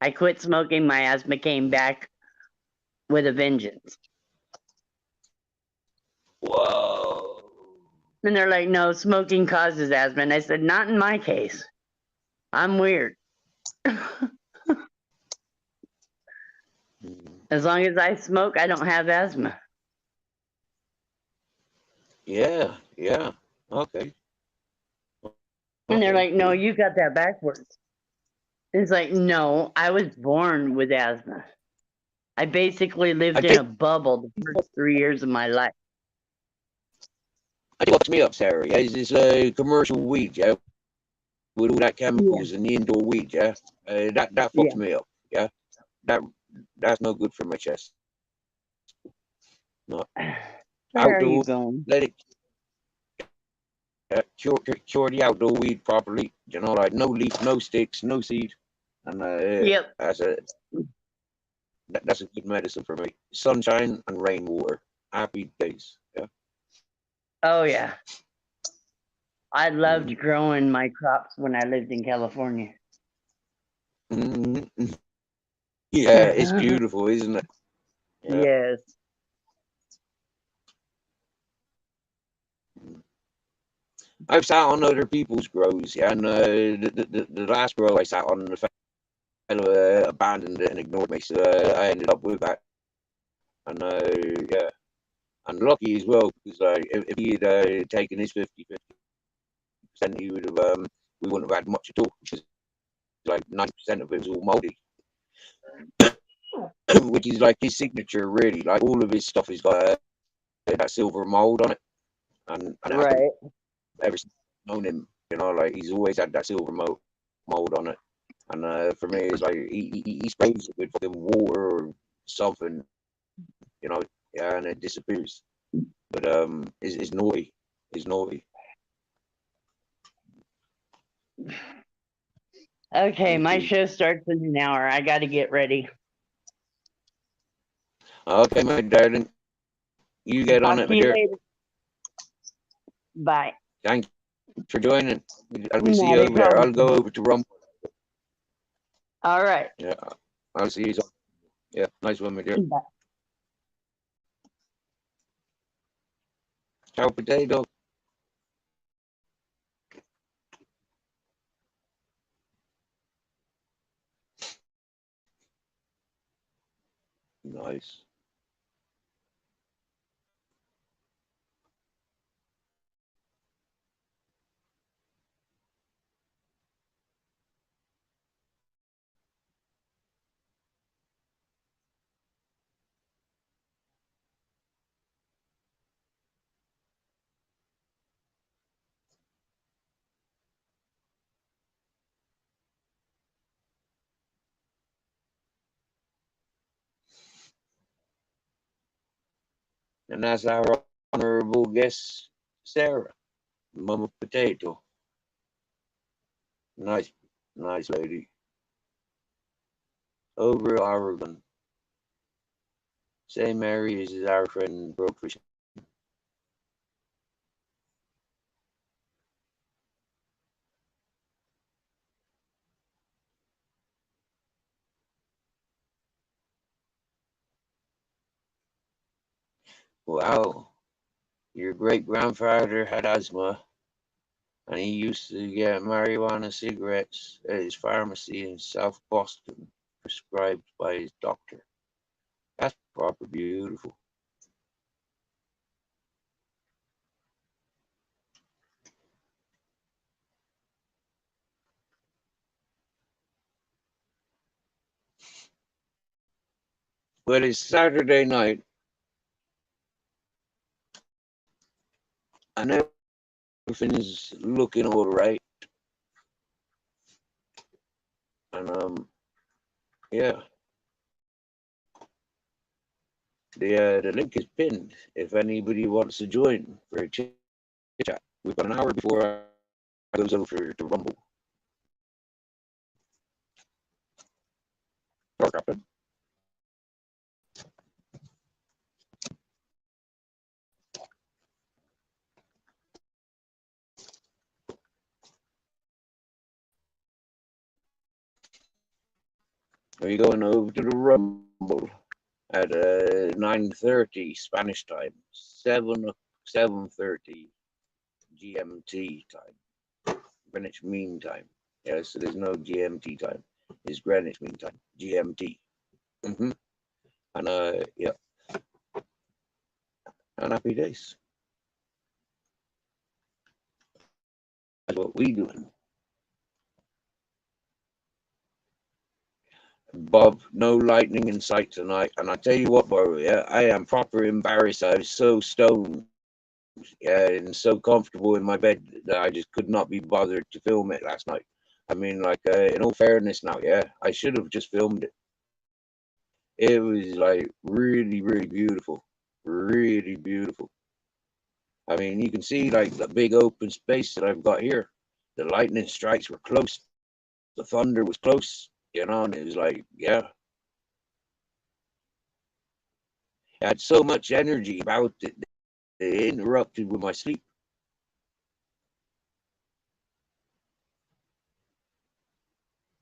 I quit smoking, my asthma came back with a vengeance. Whoa. And they're like, no, smoking causes asthma. And I said, not in my case. I'm weird. As long as I smoke, I don't have asthma. Yeah, yeah. Okay. And they're Okay. like, no, you got that backwards. It's like, no, I was born with asthma. I basically lived in a bubble the first 3 years of my life. I fucks me up, Sarah. Yeah, it's this commercial weed, yeah, with all that Yeah. chemicals and the indoor weed, yeah. That fucks Yeah. me up, yeah. That that's no good for my chest. No. Where are you Outdoor, going? let it cure the outdoor weed properly. You know, like no leaf, no sticks, no seed, and Yep. that's a good medicine for me. Sunshine and rainwater, happy days. Yeah. Oh yeah. I loved Mm-hmm. growing my crops when I lived in California. Mm-hmm. Yeah, it's beautiful, isn't it? Yeah. Yes. I've sat on other people's grows, yeah, and the last grow I sat on, the fellow abandoned it and ignored me, so I ended up with that, and yeah, and lucky as well because if he had taken his 50%, he would have we wouldn't have had much at all because like 90% of it was all mouldy, which is like his signature really. Like all of his stuff has got that silver mold on it, and it has been Right. ever since I've known him. You know, like he's always had that silver mold on it. And for me, it's like he sprays it with fucking water or something, you know, yeah, and it disappears. But it's naughty. It's naughty. Okay, my Okay, show starts in an hour. I got to get ready. okay, my darling, you get on Talk it, to my you dear. later. Bye. Thanks for joining. I'll see you Not a over there. problem. I'll go over to Rumble. All right. Yeah, I'll see you. Yeah, nice one, my dear. Bye. Ciao, potato. Nice. And that's our honorable guest, Sarah, Mama Potato. Nice, nice lady. Over Oregon. Same area as our friend Brokefish. Wow, your great grandfather had asthma and he used to get marijuana cigarettes at his pharmacy in South Boston, prescribed by his doctor. That's proper beautiful. Well, it's Saturday night and everything's looking all right. And yeah, the link is pinned if anybody wants to join for a chit chat. We've got an hour before I goes over to Rumble. Or Captain. Are you going over to the Rumble at 9:30 Spanish time, 7:30 GMT time, Greenwich Mean Time. Yeah, so there's no GMT time. It's Greenwich Mean Time, GMT. Mm-hmm. And yeah, and happy days. That's what we doing. Bob, no lightning in sight tonight. And I tell you what, bro, yeah, I am proper embarrassed. I was so stoned Yeah, and so comfortable in my bed that I just could not be bothered to film it last night. I mean, like, in all fairness now, yeah, I should have just filmed it. It was like really, really beautiful. Really beautiful. I mean, you can see like the big open space that I've got here. The lightning strikes were close. The thunder was close, you know, and it was like, yeah, I had so much energy about it that it interrupted with my sleep.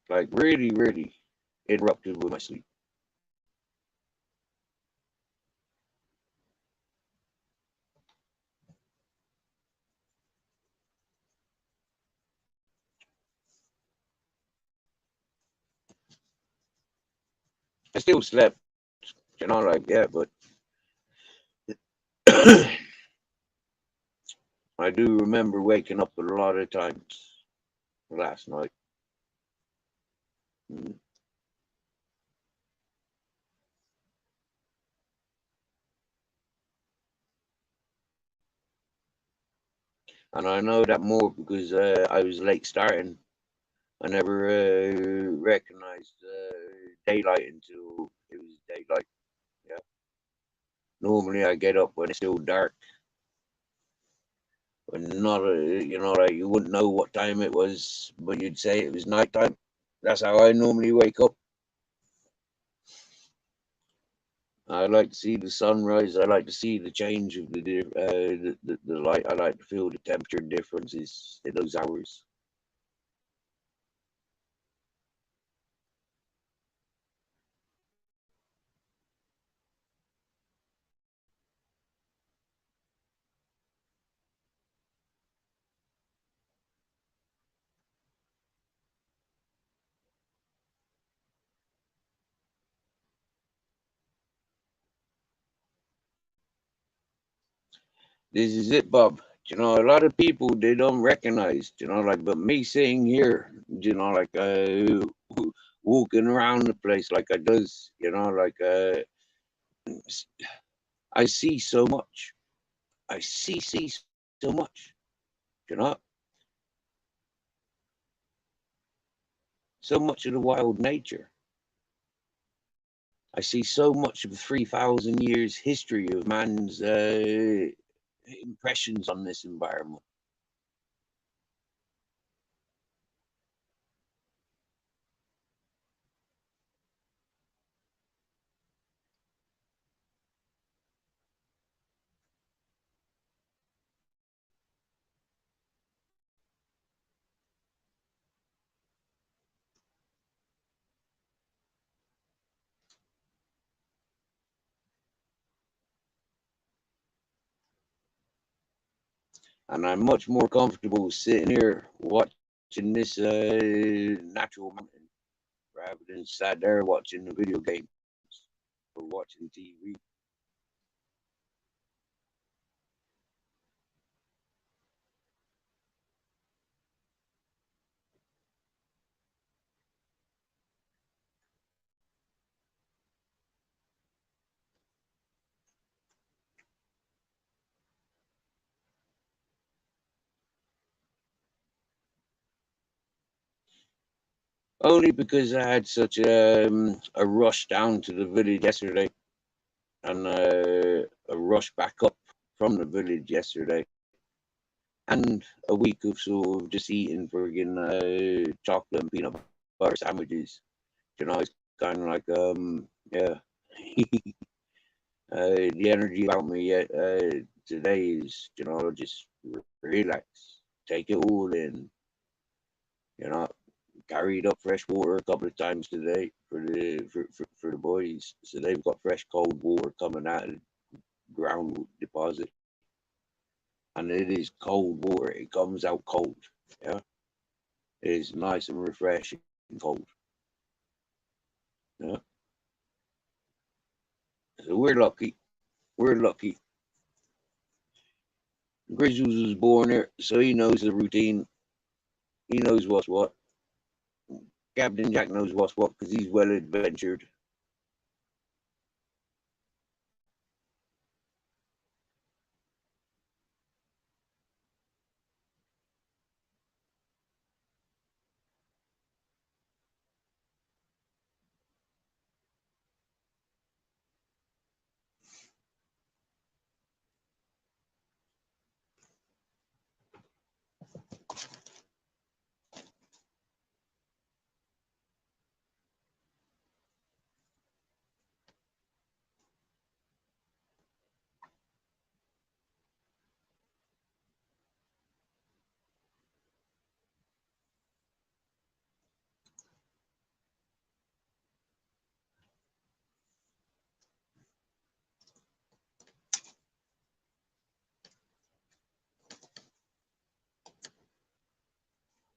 Like really, really interrupted with my sleep. I still slept, you know, like yeah, but I do remember waking up a lot of times last night. Mm. And I know that more because I was late starting. I never recognized daylight until it was daylight. Yeah. Normally I get up when it's still dark, when not you know, like you wouldn't know what time it was, but you'd say it was nighttime. That's how I normally wake up. I like to see the sunrise. I like to see the change of the light. I like to feel the temperature differences in those hours. This is it, Bob. You know, a lot of people they don't recognize. You know, like but me sitting here, you know, like walking around the place like I does. You know, like I see so much. I see so much. You know, so much of the wild nature. I see so much of 3,000 years history of man's impressions on this environment. And I'm much more comfortable sitting here watching this natural mountain rather than sat there watching the video games or watching TV. Only because I had such a rush down to the village yesterday and a rush back up from the village yesterday. And a week of sort of just eating friggin' chocolate and peanut butter sandwiches. You know, it's kind of like yeah. The energy about me yet today is just relax, take it all in. You know, carried up fresh water a couple of times today for the boys, so they've got fresh cold water coming out of the ground deposit, and it is cold water. It comes out cold. Yeah, it is nice and refreshing cold. Yeah, so we're lucky. We're lucky. Grizzles was born there, so he knows the routine. He knows what's what. Captain Jack knows what's what because he's well adventured.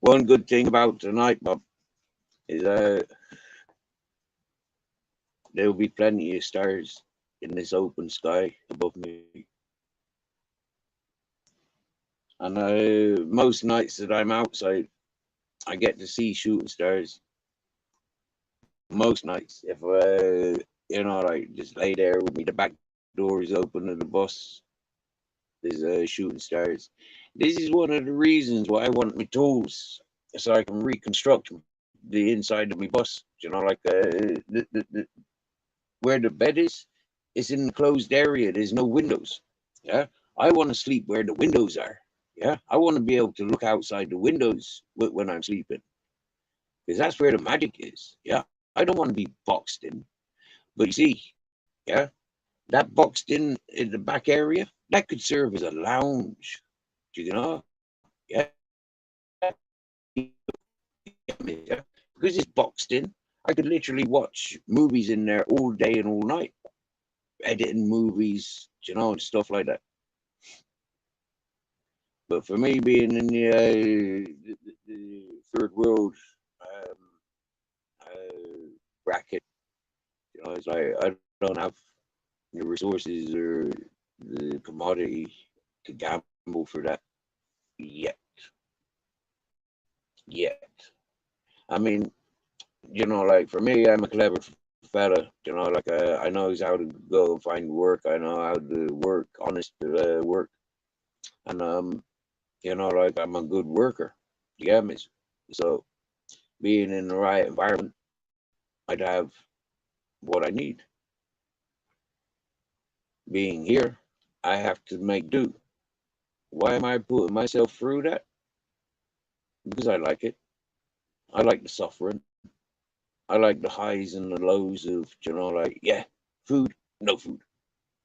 One good thing about tonight, Bob, is there will be plenty of stars in this open sky above me. And most nights that I'm outside, I get to see shooting stars. Most nights, if like just lay there with me, the back door is open of the bus. There's shooting stars. This is one of the reasons why I want my tools, so I can reconstruct the inside of my bus. Like where the bed is, it's in an enclosed area. There's no windows. Yeah, I want to sleep where the windows are. Yeah, I want to be able to look outside the windows when I'm sleeping, because that's where the magic is. Yeah, I don't want to be boxed in. But you see, yeah, that boxed in the back area, that could serve as a lounge. Yeah, yeah. Because it's boxed in, I could literally watch movies in there all day and all night, editing movies, and stuff like that. But for me, being in the third world um, bracket, it's like I don't have the resources or the commodity to gamble for that yet. Yet, I mean, like for me, I'm a clever fella. Like I know how to go and find work. I know how to work, honest work, and like I'm a good worker. You get me? So being in the right environment, I'd have what I need. Being here, I have to make do. Why am I putting myself through that? Because I like it. I like the suffering. I like the highs and the lows of, like, yeah, food, no food,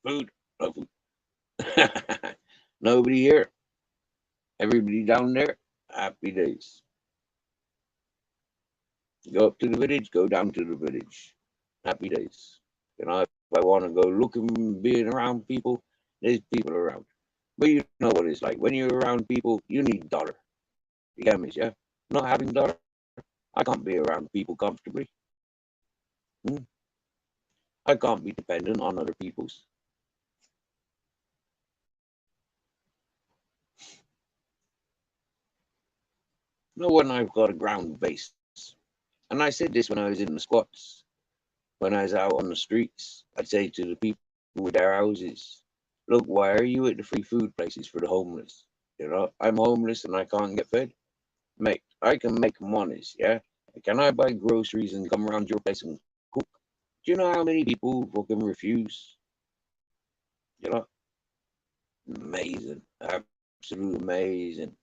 food, no food. Nobody here. Everybody down there, happy days. Go up to the village, go down to the village. Happy days. If I want to go looking, being around people, there's people around. But you know what it's like. When you're around people, you need dollar. You get me, yeah? Not having dollar, I can't be around people comfortably. Hmm? I can't be dependent on other people's. No one I've got a ground base. And I said this when I was in the squats, when I was out on the streets. I'd say to the people with their houses, look, why are you at the free food places for the homeless? I'm homeless and I can't get fed. Mate, I can make monies, yeah? Can I buy groceries and come around your place and cook? Do you know how many people fucking refuse? You know, amazing, absolute amazing.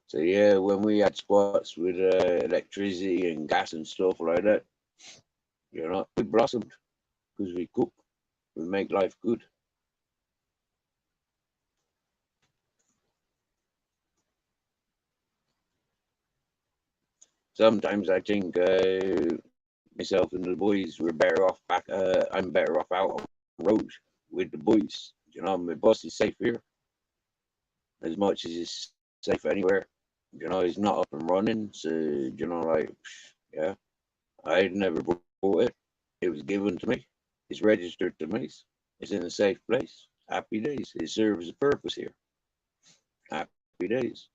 So yeah, when we had spots with electricity and gas and stuff like that, we blossomed because we cook, we make life good. Sometimes I think myself and the boys were better off back. I'm better off out on the road with the boys. My boss is safe here as much as it's safe anywhere. He's not up and running. So like, yeah, I never bought it. It was given to me. It's registered to me. It's in a safe place. Happy days. It serves a purpose here. Happy days.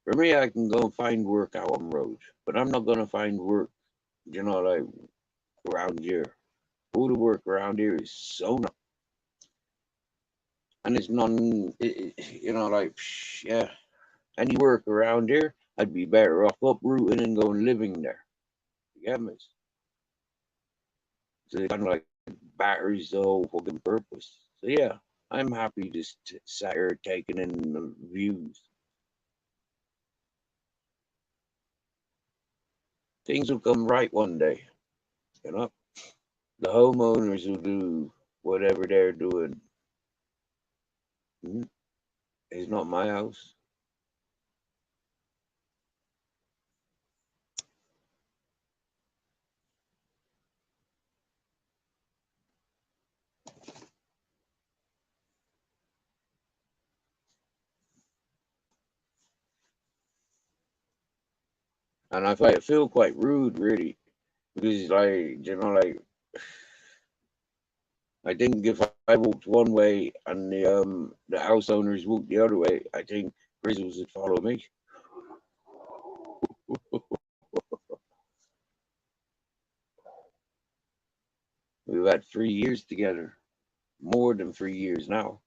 For me, I can go and find work out on the road, but I'm not gonna find work, like around here. All the work around here is so not, and it's none. Like yeah, any work around here, I'd be better off uprooting and going living there. You get me? So it kind of like batters the whole fucking purpose. So yeah, I'm happy just sat here taking in the views. Things will come right one day. You know, the homeowners will do whatever they're doing. Mhm. It's not my house. And I feel quite rude, really, because like like I think if I walked one way and the house owners walked the other way, I think Grizzles would follow me. We've had 3 years together, more than 3 years now.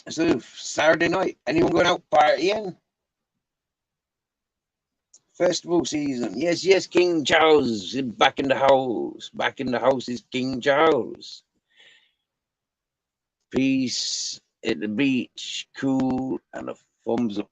So Saturday night, anyone going out partying? Festival season. Yes, yes, King Charles back in the house. Back in the house is King Charles. Peace at the beach, cool, and a thumbs up.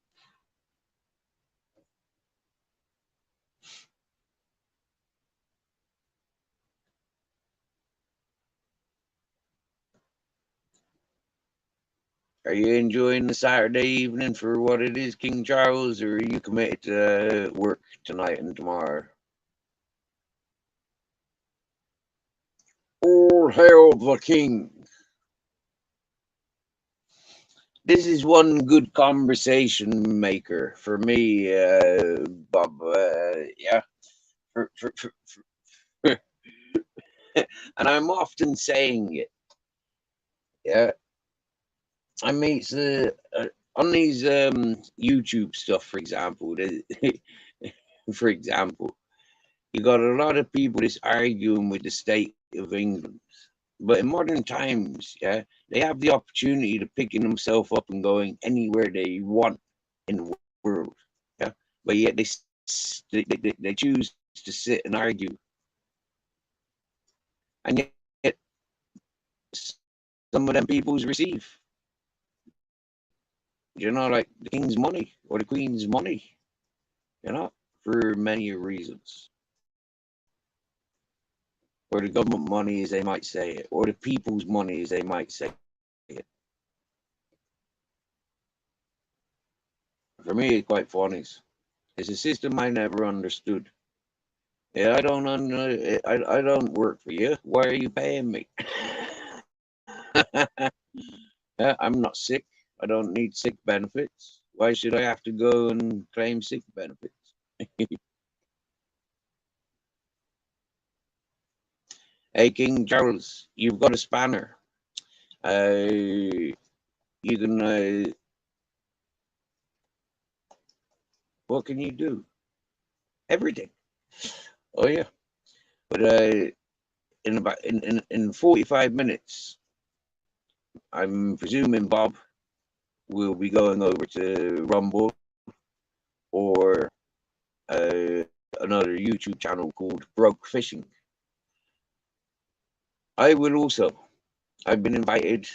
Are you enjoying the Saturday evening for what it is, King Charles, or are you committed to work tonight and tomorrow? All hail the king. This is one good conversation maker for me, Bob. Yeah, and I'm often saying it. Yeah, I mean, on these YouTube stuff, for example. For example, you got a lot of people just arguing with the state of England. But in modern times, yeah, they have the opportunity to picking themselves up and going anywhere they want in the world. Yeah, but yet they choose to sit and argue, and yet some of them peoples receive, like the king's money or the queen's money, for many reasons, or the government money, as they might say it, or the people's money, as they might say it. For me, it's quite funny. It's a system I never understood. Yeah, I don't work for you. Why are you paying me? Yeah, I'm not sick. I don't need sick benefits. Why should I have to go and claim sick benefits? Hey, King Charles, you've got a spanner. You can. What can you do? Everything. Oh yeah, but in 45 minutes, I'm presuming Bob will be going over to Rumble or uh, another YouTube channel called Broke Fishing. I will also. I've been invited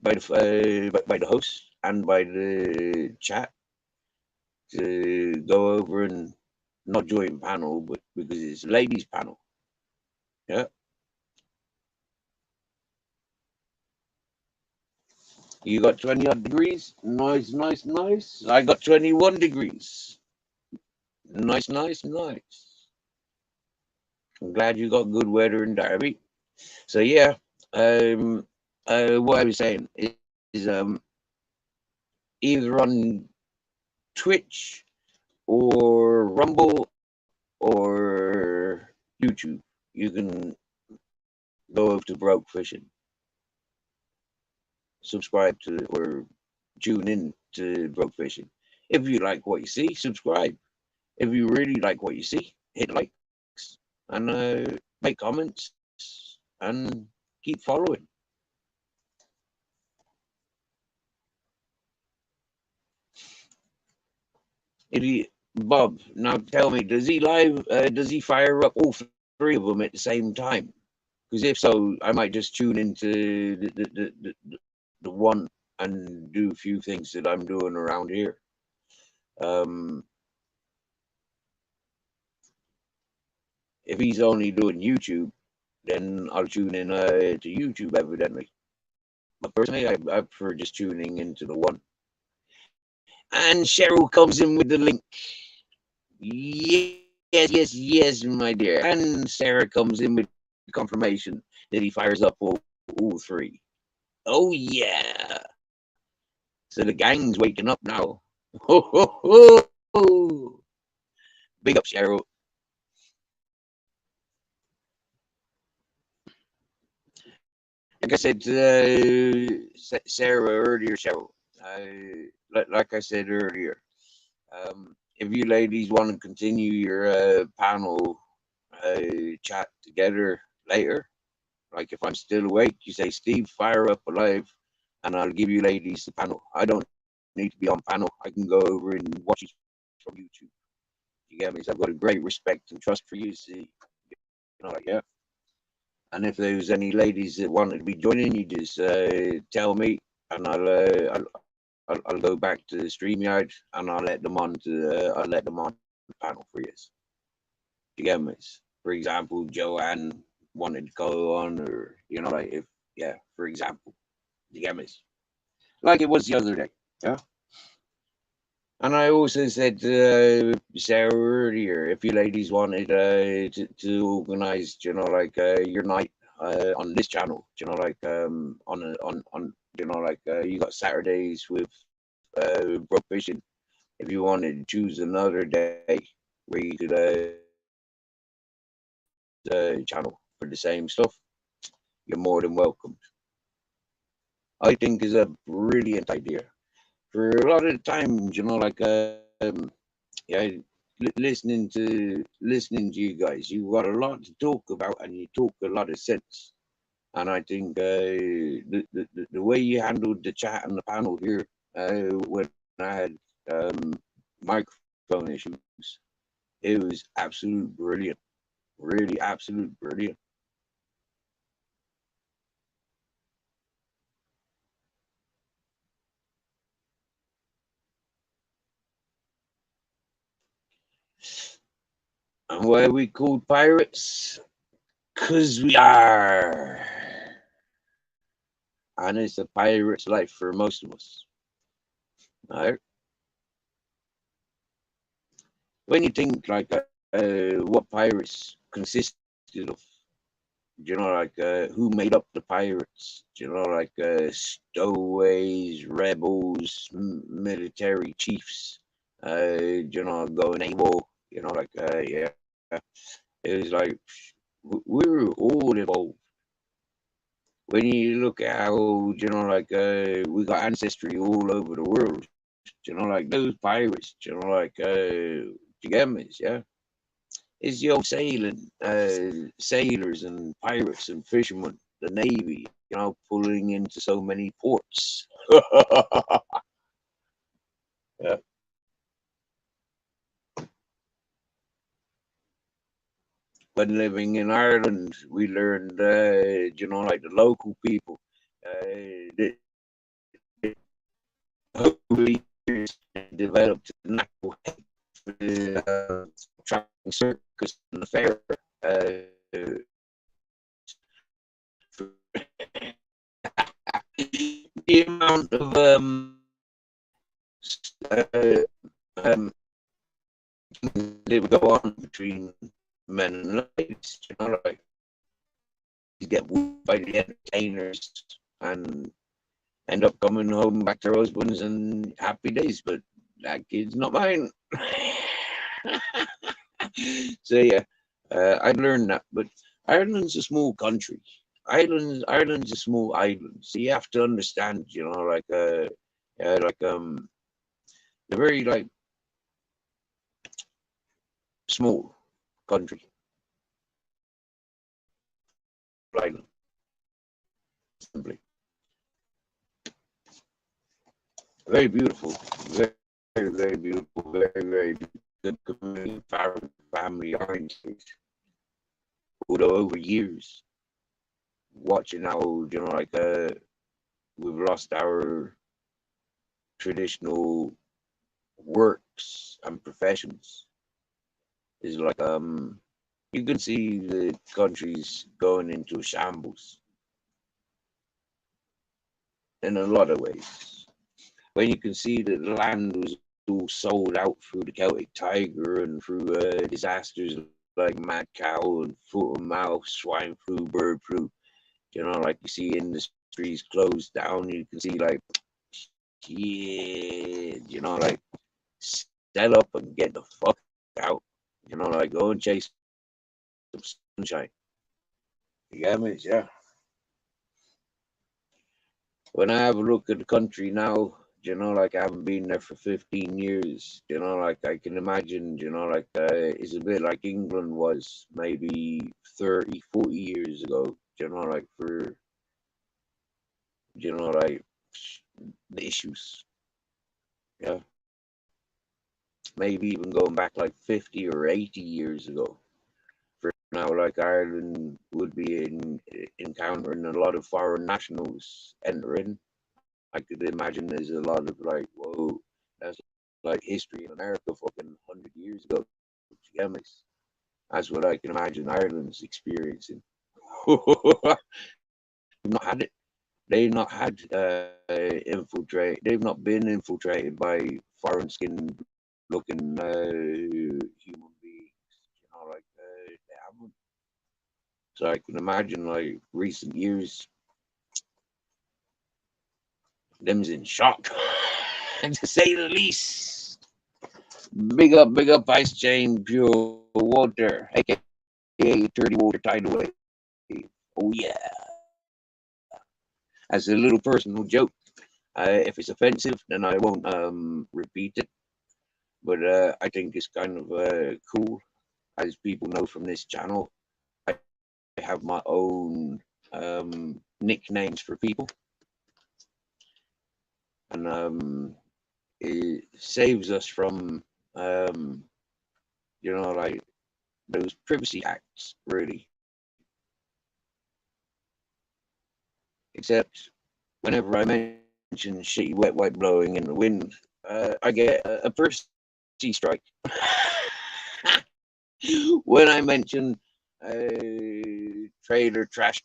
by the host and by the chat to go over and not join panel, but because it's ladies panel. Yeah. You got 20 odd degrees. Nice, nice, nice. I got 21 degrees. Nice, nice, nice. I'm glad you got good weather in Derby. So yeah, what I was saying is either on Twitch or Rumble or YouTube, you can go over to Broke Fishing, subscribe to or tune in to Broke Fishing. If you like what you see, subscribe. If you really like what you see, hit likes and make comments and keep following. If you, Bob, now tell me, does he live? Does he fire up all three of them at the same time? Because if so, I might just tune into the one and do a few things that I'm doing around here. if he's only doing YouTube, then I'll tune in to YouTube evidently. But personally, I prefer just tuning into the one. And Cheryl comes in with the link. Yes, my dear. And Sarah comes in with confirmation that he fires up all three. Oh yeah. So the gang's waking up now. Ho. Big up, Cheryl. Like I said to Sarah earlier, Cheryl, like I said earlier, if you ladies want to continue your panel chat together later, like if I'm still awake, you say, Steve, fire up a live, and I'll give you ladies the panel. I don't need to be on panel. I can go over and watch it from YouTube. You get me? So I've got a great respect and trust for you. See, like, yeah. And if there's any ladies that wanted to be joining, you just tell me, and I'll go back to the StreamYard and I'll let them on the panel for you. You get me? For example, Joanne wanted to go on, or like for example, you get me? Like it was the other day, yeah. And I also said to Sarah earlier, if you ladies wanted to organize, your night on this channel, you got Saturdays with Broke Fishing. If you wanted to choose another day where you could channel for the same stuff, you're more than welcome. I think is a brilliant idea. For a lot of the times, listening to you guys, you've got a lot to talk about, and you talk a lot of sense. And I think the way you handled the chat and the panel here when I had microphone issues, it was absolute brilliant, really absolute brilliant. And why are we called pirates? Because we are. And it's a pirate's life for most of us. All right. When you think like what pirates consisted of, who made up the pirates, stowaways, rebels, military chiefs, going AWOL, yeah. It was like we were all involved. When you look at how, we got ancestry all over the world, those pirates, Gemeys, yeah. It's the old sailors and pirates and fishermen, the Navy, pulling into so many ports. Yeah. When living in Ireland, we learned, the local people, over the years developed a natural hate for the traveling circus and the fair. The amount of they would go on between men and ladies, you get wooed by the entertainers and end up coming home back to their husbands and happy days, but that kid's not mine. So yeah, I learned that. But Ireland's a small country. Ireland's a small island, so you have to understand, the very small country, island, simply. Very beautiful, very beautiful, very good community, family oriented. Although over years, watching how we've lost our traditional works and professions is you can see the country's going into shambles in a lot of ways. When you can see that the land was all sold out through the Celtic Tiger and through disasters like mad cow and foot and mouth, swine flu, bird flu, you know, like you see industries closed down, you can see like, shit, you know, like set up and get the fuck out, you know, like go and chase some sunshine. You get me? Yeah. When I have a look at the country now, you know, like I haven't been there for 15 years, you know, like I can imagine, you know, like it's a bit like England was maybe 30, 40 years ago, you know, like for, you know, like the issues. Yeah. Maybe even going back like 50 or 80 years ago. For now, like Ireland would be encountering a lot of foreign nationals entering. I could imagine there's a lot of like, whoa, that's like history in America fucking 100 years ago. That's what I can imagine Ireland's experiencing. They've not had it. They've not had infiltrate. They've not been infiltrated by foreign skinned looking human beings. You know, like they haven't. So I can imagine like recent years, them's in shock, to say the least. Big up, Ice Chain Pure Water, aka Dirty Water Tidal Wave. Oh yeah. As a little personal joke, if it's offensive, then I won't repeat it. But I think it's kind of cool. As people know from this channel, I have my own nicknames for people. And it saves us from, you know, like those privacy acts, really. Except whenever I mention shitty wet wipe blowing in the wind, I get a privacy strike. When I mention trailer trash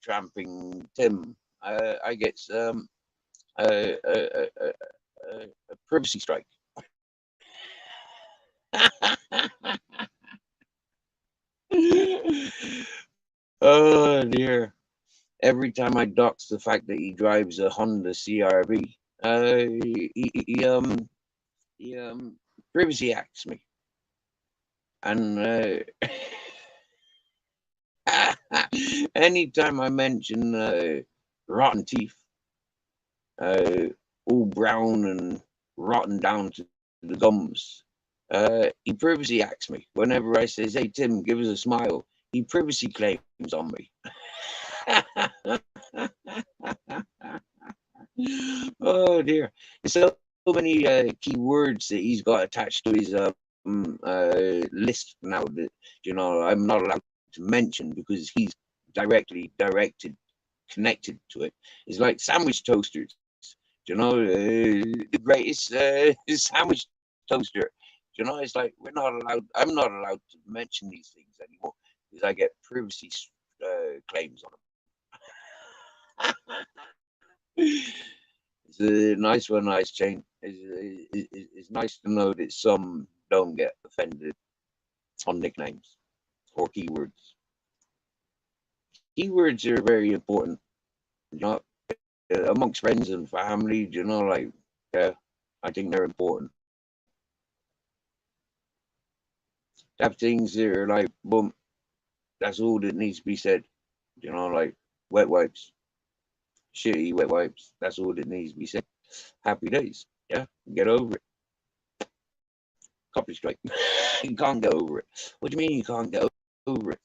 tramping Tim, I get a privacy strike. Oh dear. Every time I dox the fact that he drives a Honda CRV, he privacy acts me. And anytime I mention rotten teeth, all brown and rotten down to the gums, he privacy acts me. Whenever I says, "Hey Tim, give us a smile," he privacy claims on me. Oh dear, there's so many key words that he's got attached to his list now that, you know, I'm not allowed to mention because he's directly connected to it. It's like sandwich toasters, you know, the greatest sandwich toaster. You know, it's like we're not allowed. I'm not allowed to mention these things anymore because I get privacy claims on them. It's a nice one, Ice Chain. It's nice to know that some don't get offended on nicknames or keywords. Keywords are very important, you know, amongst friends and family. You know, like I think they're important. To have things that are like, boom, that's all that needs to be said. You know, like wet wipes, shitty wet wipes. That's all that needs to be said. Happy days. Yeah, get over it. Copy strike. You can't get over it. What do you mean you can't get over it?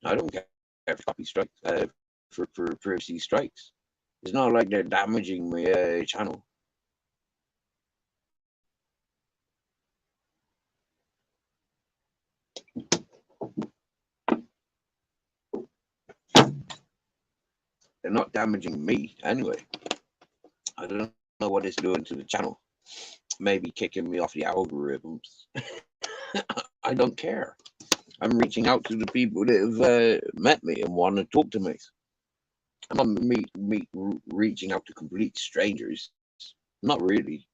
I don't care for copy strikes, for privacy strikes. It's not like they're damaging my channel. They're not damaging me anyway. I don't know what it's doing to the channel. Maybe kicking me off the algorithms. I don't care. I'm reaching out to the people that have met me and want to talk to me. I'm not reaching out to complete strangers. Not really.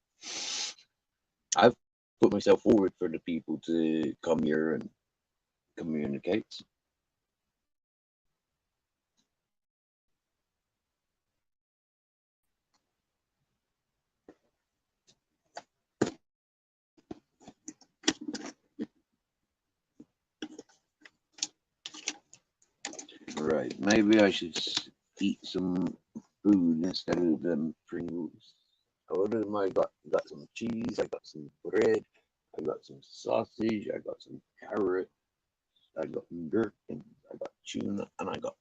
I've put myself forward for the people to come here and communicate. Right. Maybe I should eat some food instead of them Pringles. What am I got? Got some cheese. I got some bread. I got some sausage. I got some carrot. I got gherkins. I got tuna, and I got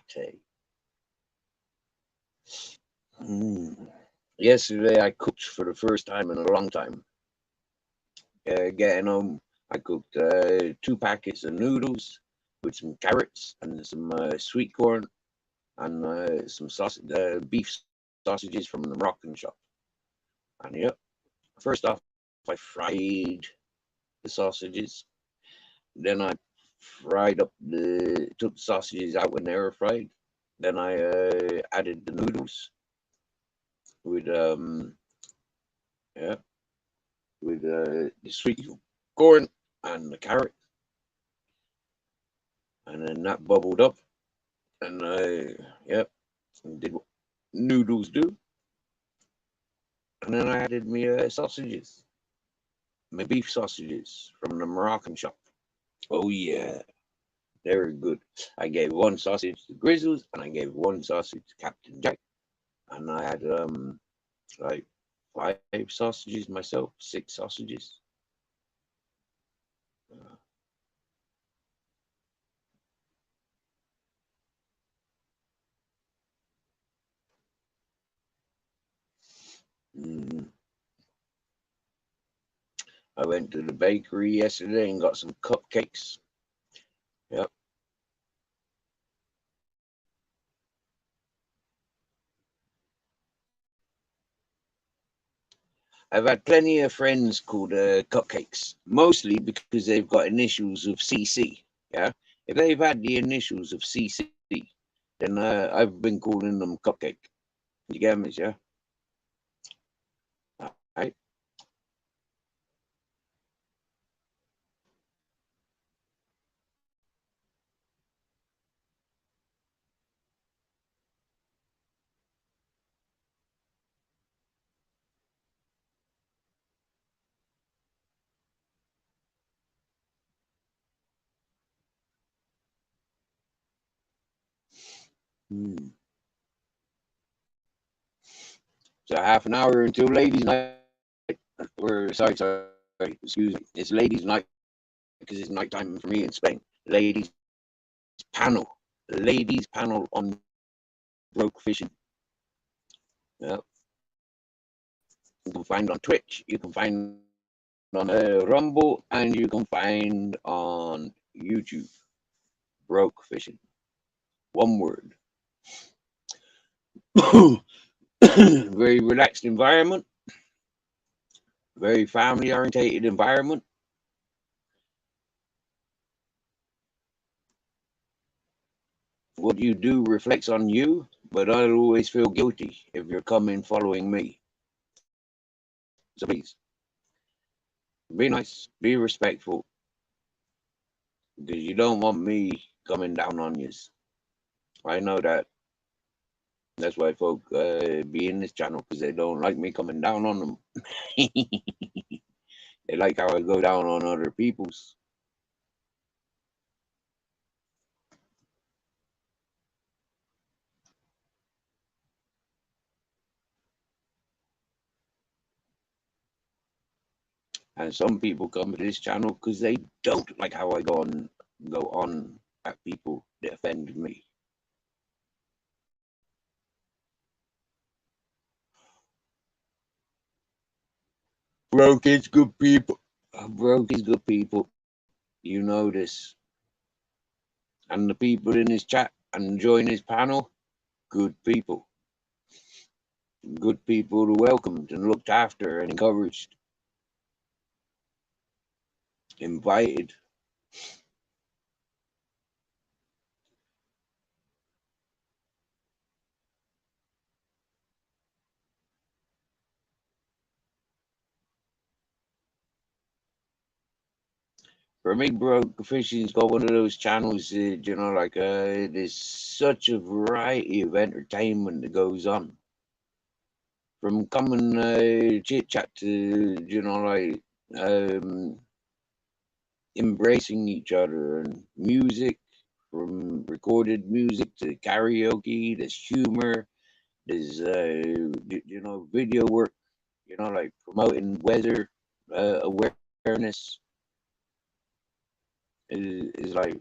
pate. Yesterday I cooked for the first time in a long time. Getting home, I cooked 2 packets of noodles with some carrots and some sweet corn and some beef sausages from the Moroccan shop. And yep, first off, I fried the sausages. Then I took the sausages out when they were fried. Then I added the noodles with yeah, with the sweet corn and the carrot, and then that bubbled up, and yep, did what noodles do, and then I added me sausages, my beef sausages from the Moroccan shop. Oh yeah, they're good. I gave 1 sausage to Grizzles, and I gave 1 sausage to Captain Jack, and I had like 5 sausages myself, 6 sausages. I went to the bakery yesterday and got some cupcakes. Yep. I've had plenty of friends called Cupcakes, mostly because they've got initials of CC. Yeah, if they've had the initials of CC, then I've been calling them Cupcake. You get me, yeah? All right. So half an hour until ladies' night. Or sorry, excuse me. It's ladies' night because it's nighttime for me in Spain. Panel, ladies panel on broke fishing. Yeah. You can find on Twitch. You can find on Rumble, and you can find on YouTube. Broke fishing. One word. Very relaxed environment. Very family orientated environment. What you do reflects on you, but I'll always feel guilty if you're coming following me. So please, be nice, be respectful, because you don't want me coming down on you. I know that. That's why folk be in this channel, because they don't like me coming down on them. They like how I go down on other people's. And some people come to this channel because they don't like how I go on at people that offend me. Broke is good people. Broke is good people. You know this. And the people in this chat and join this panel, good people. Good people are welcomed and looked after and encouraged. invited. For me, Broke Fishing's got one of those channels, you know, like there's such a variety of entertainment that goes on. From common chit chat to, you know, like embracing each other, and music, from recorded music to karaoke. There's humor. There's you know, video work. You know, like promoting weather awareness. Is like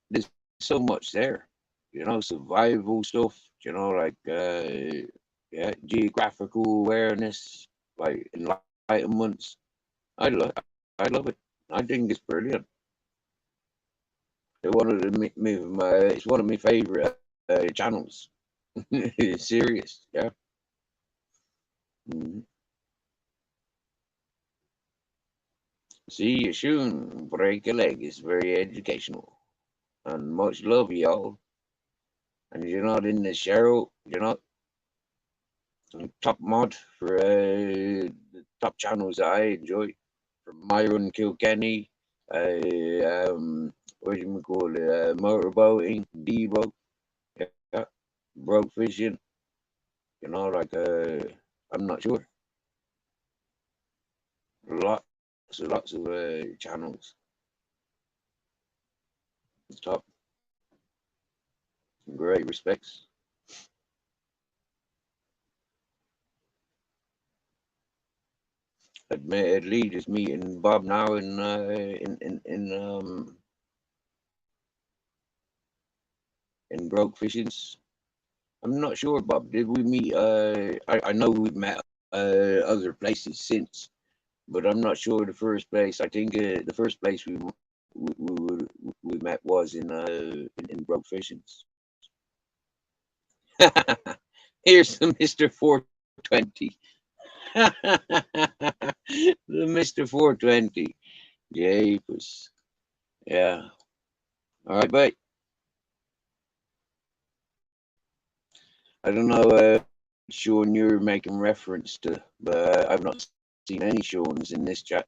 there's so much there. You know, survival stuff. You know, like yeah, geographical awareness, like enlightenments. I love, I love it. I think it's brilliant. It's one of it's one of my favorite channels. It's serious, yeah. Mhm. See you soon. Break a leg is very educational, and much love, y'all. And you're not in the Cheryl, you're not top mod for the top channels that I enjoy, from Myron Kilkenny, what do you call it, motorboating, Devo, yeah, broke fishing, you know, like I'm not sure, lots of channels, top, great respects. Admittedly, just meeting Bob now in broke fishings. I'm not sure, Bob. Did we meet? I know we've met other places since, but I'm not sure the first place. I think the first place we met was in broke fishings. Here's the Mister 420. The Mister 420. Japers. Yeah. All right, but I don't know, Sean, you're making reference to, but I've not seen any Sean's in this chat.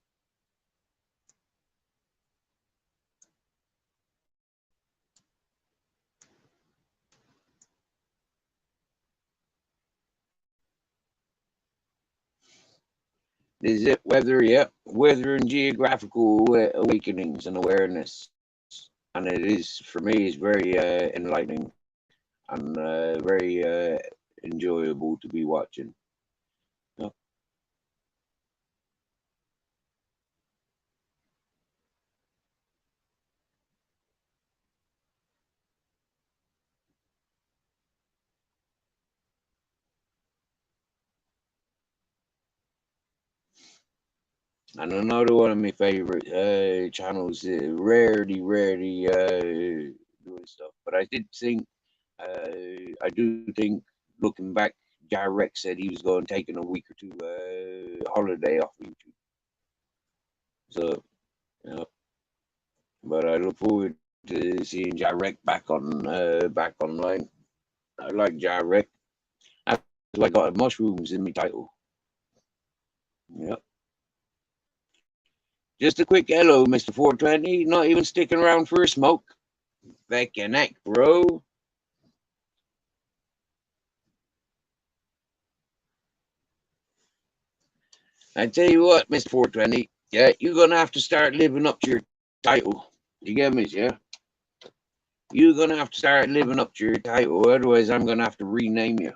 Is it weather? Yep, weather and geographical awakenings and awareness, and it is for me is very enlightening and very enjoyable to be watching. Yep. And another one of my favorite channels, rarely doing stuff, but I did think, I do think, looking back, Jarek said he was going taking a week or two holiday off YouTube. So, you know, but I look forward to seeing Jarek back online. I like Jarek. That's why I got mushrooms in my title. Yep. Just a quick hello, Mr. 420. Not even sticking around for a smoke. Back your neck, bro. I tell you what, Mr. 420. Yeah, you're gonna have to start living up to your title. You get me, yeah? You're gonna have to start living up to your title, otherwise I'm gonna have to rename you.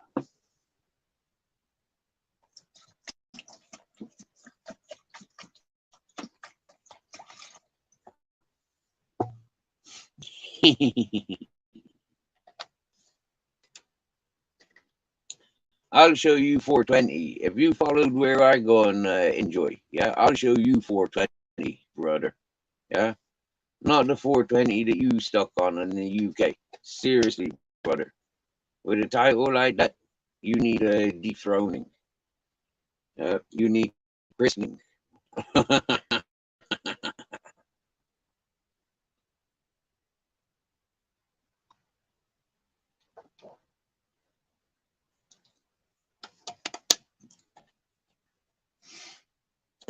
I'll show you 420. If you followed where I go and enjoy, yeah, I'll show you 420, brother. Yeah, not the 420 that you stuck on in the UK. Seriously, brother. With a title like that, you need a dethroning. You need christening.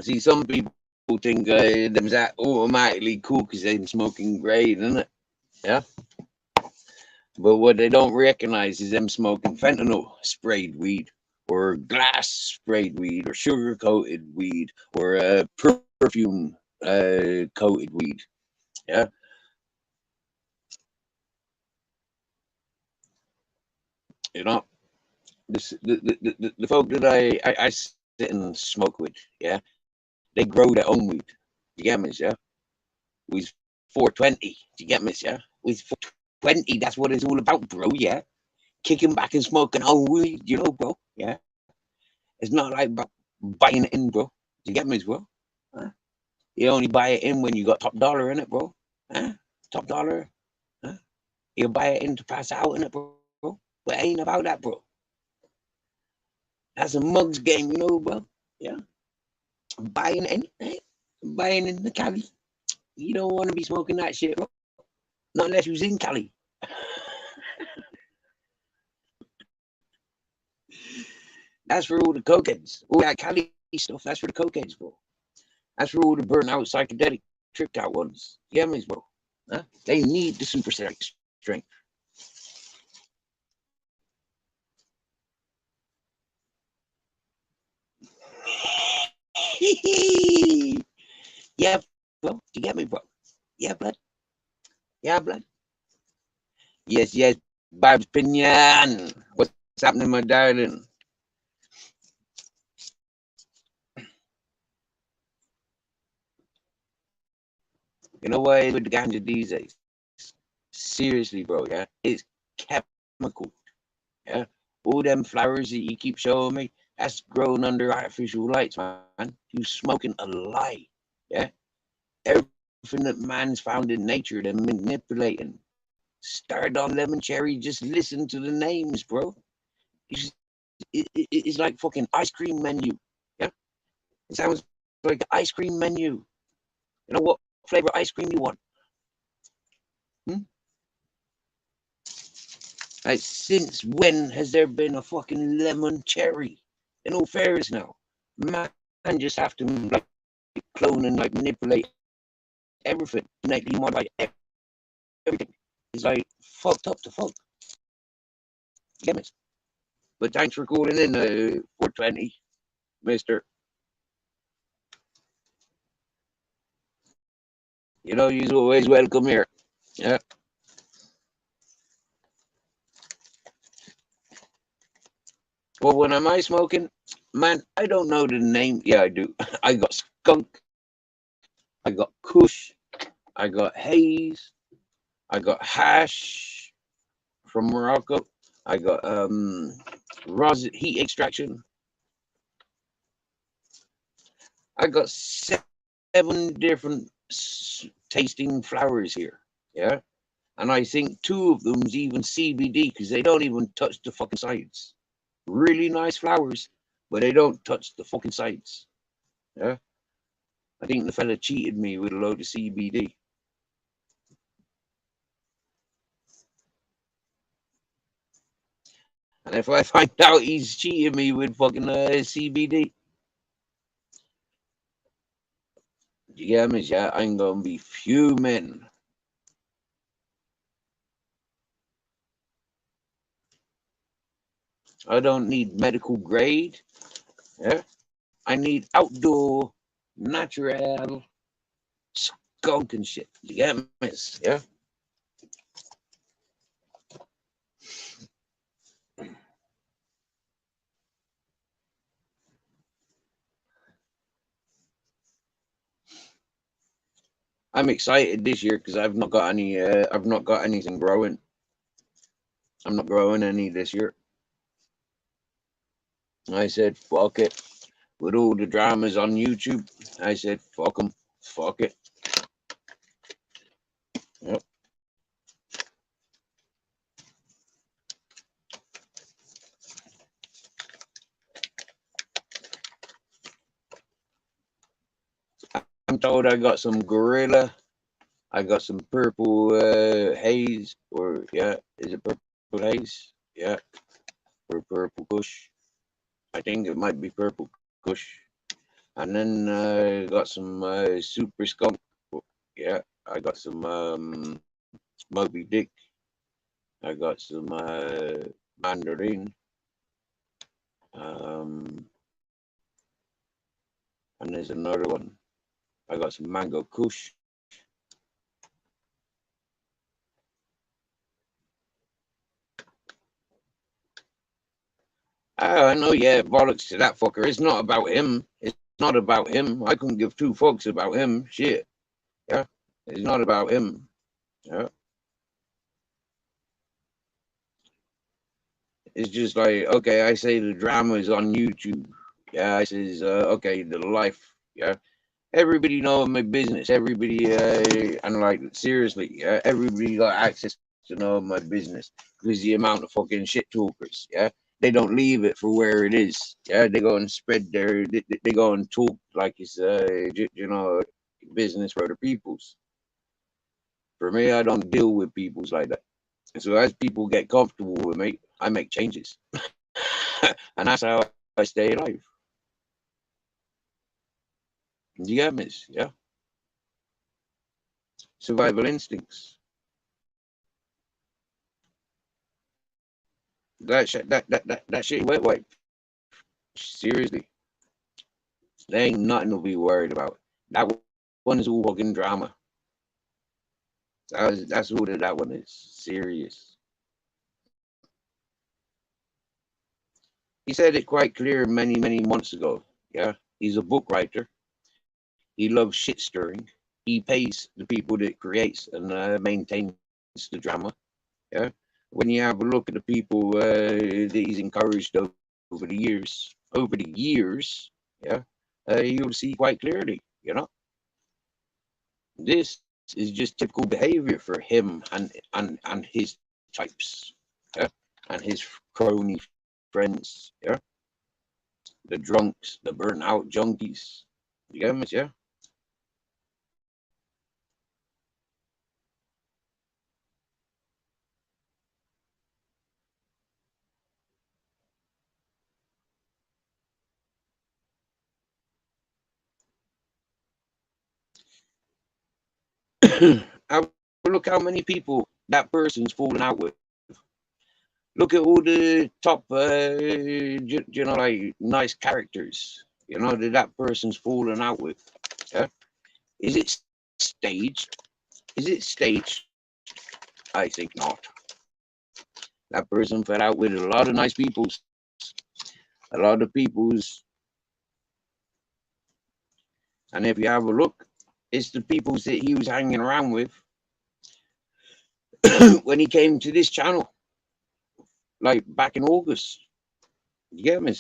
See, some people think them's that automatically cool because they're smoking grade, isn't it? Yeah. But what they don't recognize is them smoking fentanyl sprayed weed, or glass sprayed weed, or sugar coated weed, or perfume coated weed. Yeah. You know, the folk that I sit and smoke with, yeah, they grow their own weed. You get me, yeah? We's 420. You get me, yeah? We's 420. That's what it's all about, bro. Yeah, kicking back and smoking own weed, bro. Yeah, it's not like buying it in, bro. You get me, bro? Huh? You only buy it in when you got top dollar in it, bro. Huh? Top dollar. Huh? You buy it in to pass out in it, bro. But it ain't about that, bro. That's a mugs game, bro. Yeah, buying anything, buying in the Cali. You don't want to be smoking that shit, bro. Not unless you was in Cali. That's for all the cokeheads. All that Cali stuff, that's for the cokeheads, bro. That's for all the burnout, psychedelic, tricked out ones. You get me, bro? Huh? They need the super strength. Yeah, bro. You get me, bro? Yeah, blood. Yeah, blood. Yes, yes. Babs Pinion. What's happening, my darling? You know what is with the ganja these days? Seriously, bro, yeah? It's chemical, yeah? All them flowers that you keep showing me, that's grown under artificial lights, man. You smoking a lie, yeah? Everything that man's found in nature, they're manipulating. Starred on lemon cherry, just listen to the names, bro. It's like fucking ice cream menu, yeah? It sounds like the ice cream menu. You know what flavor ice cream you want? Hmm? Like, since when has there been a fucking lemon cherry? In all fairness now, man just have to like clone and like manipulate everything, make you modify everything. It's like fucked up to fuck. Get it? But thanks for calling in, 420, Mister. You're always welcome here. Yeah. Well, when am I smoking? Man, I don't know the name. Yeah, I do. I got skunk. I got kush. I got haze. I got hash from Morocco. I got rosin heat extraction. I got 7 different tasting flowers here. Yeah. And I think 2 of them's even CBD because they don't even touch the fucking sides. Really nice flowers, but they don't touch the fucking sides. Yeah. I think the fella cheated me with a load of CBD. And if I find out he's cheating me with fucking CBD, you get me? Yeah, I'm gonna be fuming. I don't need medical grade. Yeah, I need outdoor, natural skunk and shit. You get me? Yeah. I'm excited this year because I've not got any. I've not got anything growing. I'm not growing any this year. I said, fuck it. With all the dramas on YouTube, I said, fuck them. Fuck it. Yep. I'm told I got some gorilla. I got some purple haze, or yeah, is it purple haze? Yeah, or purple kush. I think it might be purple kush. And then got some Super Skunk. Yeah, I got some Moby Dick. I got some Mandarin. Um, and there's another one. I got some Mango Kush. I know, yeah, bollocks to that fucker. It's not about him. It's not about him. I couldn't give two fucks about him. Shit. Yeah. It's not about him. Yeah. It's just like, okay, I say the drama is on YouTube. Yeah, I says, okay, the life. Yeah. Everybody know my business. Everybody, and like, seriously, yeah, everybody got access to know my business because the amount of fucking shit talkers, yeah, they don't leave it for where it is. Yeah, they go and spread they go and talk like it's, business for other people's. For me, I don't deal with people's like that. And so as people get comfortable with me, I make changes, and that's how I stay alive. You get me? Yeah, survival instincts. That shit wet wipe. Seriously, there ain't nothing to be worried about. That one is all fucking drama. That's all that one is. Serious. He said it quite clear many months ago. Yeah, he's a book writer. He loves shit stirring. He pays the people that creates and maintains the drama. Yeah, when you have a look at the people that he's encouraged over the years, yeah, you'll see quite clearly. This is just typical behavior for him and his types, yeah, and his crony friends, yeah, the drunks, the burnt out junkies. You get me, yeah. I look how many people that person's falling out with. Look at all the top, like nice characters, that person's falling out with. Yeah, is it staged? Is it staged? I think not. That person fell out with a lot of nice peoples, a lot of peoples, and if you have a look, it's the peoples that he was hanging around with when he came to this channel, like back in August. You get me?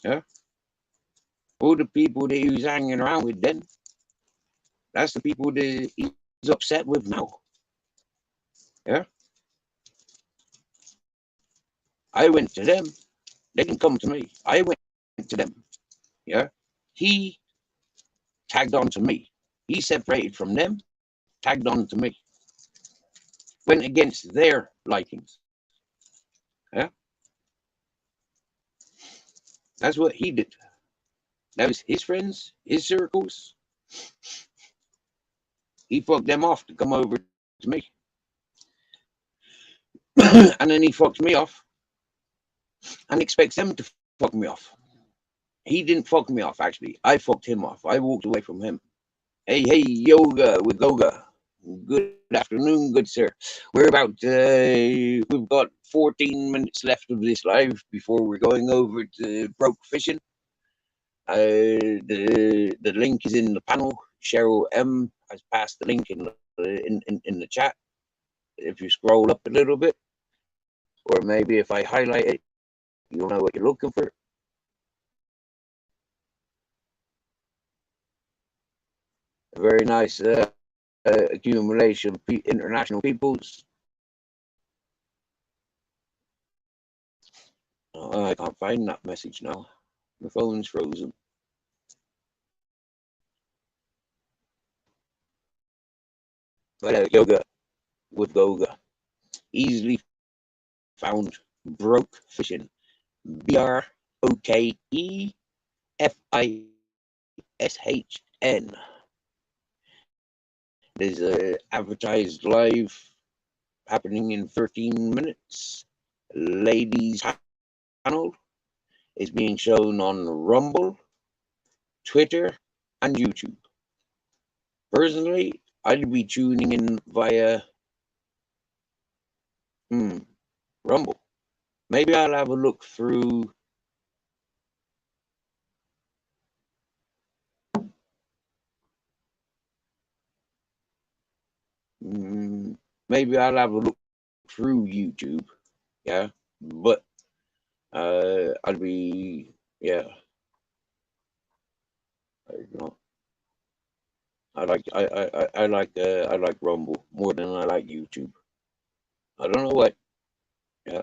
Yeah. All the people that he was hanging around with then, that's the people that he's upset with now. Yeah. I went to them. They didn't come to me. I went to them. Yeah. He tagged on to me. He separated from them, tagged on to me. Went against their likings. Yeah. That's what he did. That was his friends, his circles. He fucked them off to come over to me. And then he fucks me off and expects them to fuck me off. He didn't fuck me off, actually. I fucked him off. I walked away from him. Hey, yoga with Goga. Good afternoon, good sir. We've got 14 minutes left of this live before we're going over to Broke Fishing. The link is in the panel. Cheryl M has passed the link in the chat. If you scroll up a little bit, or maybe if I highlight it, you'll know what you're looking for. A very nice accumulation of international peoples. Oh, I can't find that message now. My phone's frozen. But yoga with Goga. Easily found. Broke Fishing. BROKEFISHING. SHN. There's a advertised live happening in 13 minutes. Ladies channel is being shown on Rumble, Twitter, and YouTube. Personally, I'd be tuning in via Rumble. Maybe I'll have a look through maybe I'll have a look through YouTube, yeah, but I'll be, yeah, I like Rumble more than I like YouTube. I don't know what, yeah,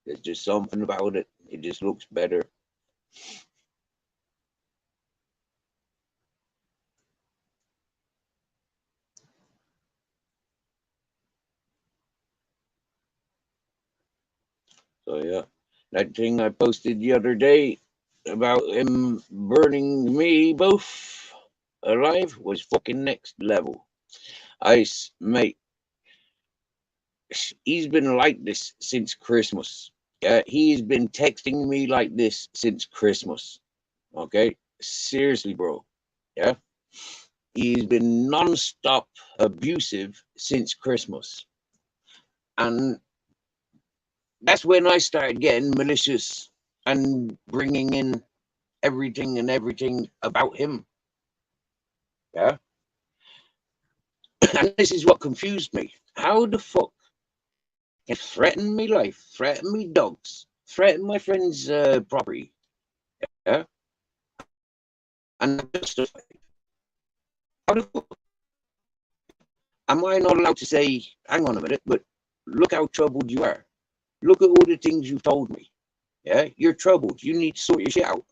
there's just something about it. It just looks better. So yeah, that thing I posted the other day about him burning me both alive was fucking next level. Mate, he's been like this since Christmas. Yeah, he's been texting me like this since Christmas. Okay, seriously, bro. Yeah, he's been non-stop abusive since Christmas, and that's when I started getting malicious and bringing in everything about him. Yeah. And this is what confused me. How the fuck can threaten me life, threaten me dogs, threaten my friend's property? Yeah. And justify. How the fuck? Am I not allowed to say, hang on a minute, but look how troubled you are. Look at all the things you've told me. Yeah, you're troubled. You need to sort your shit out.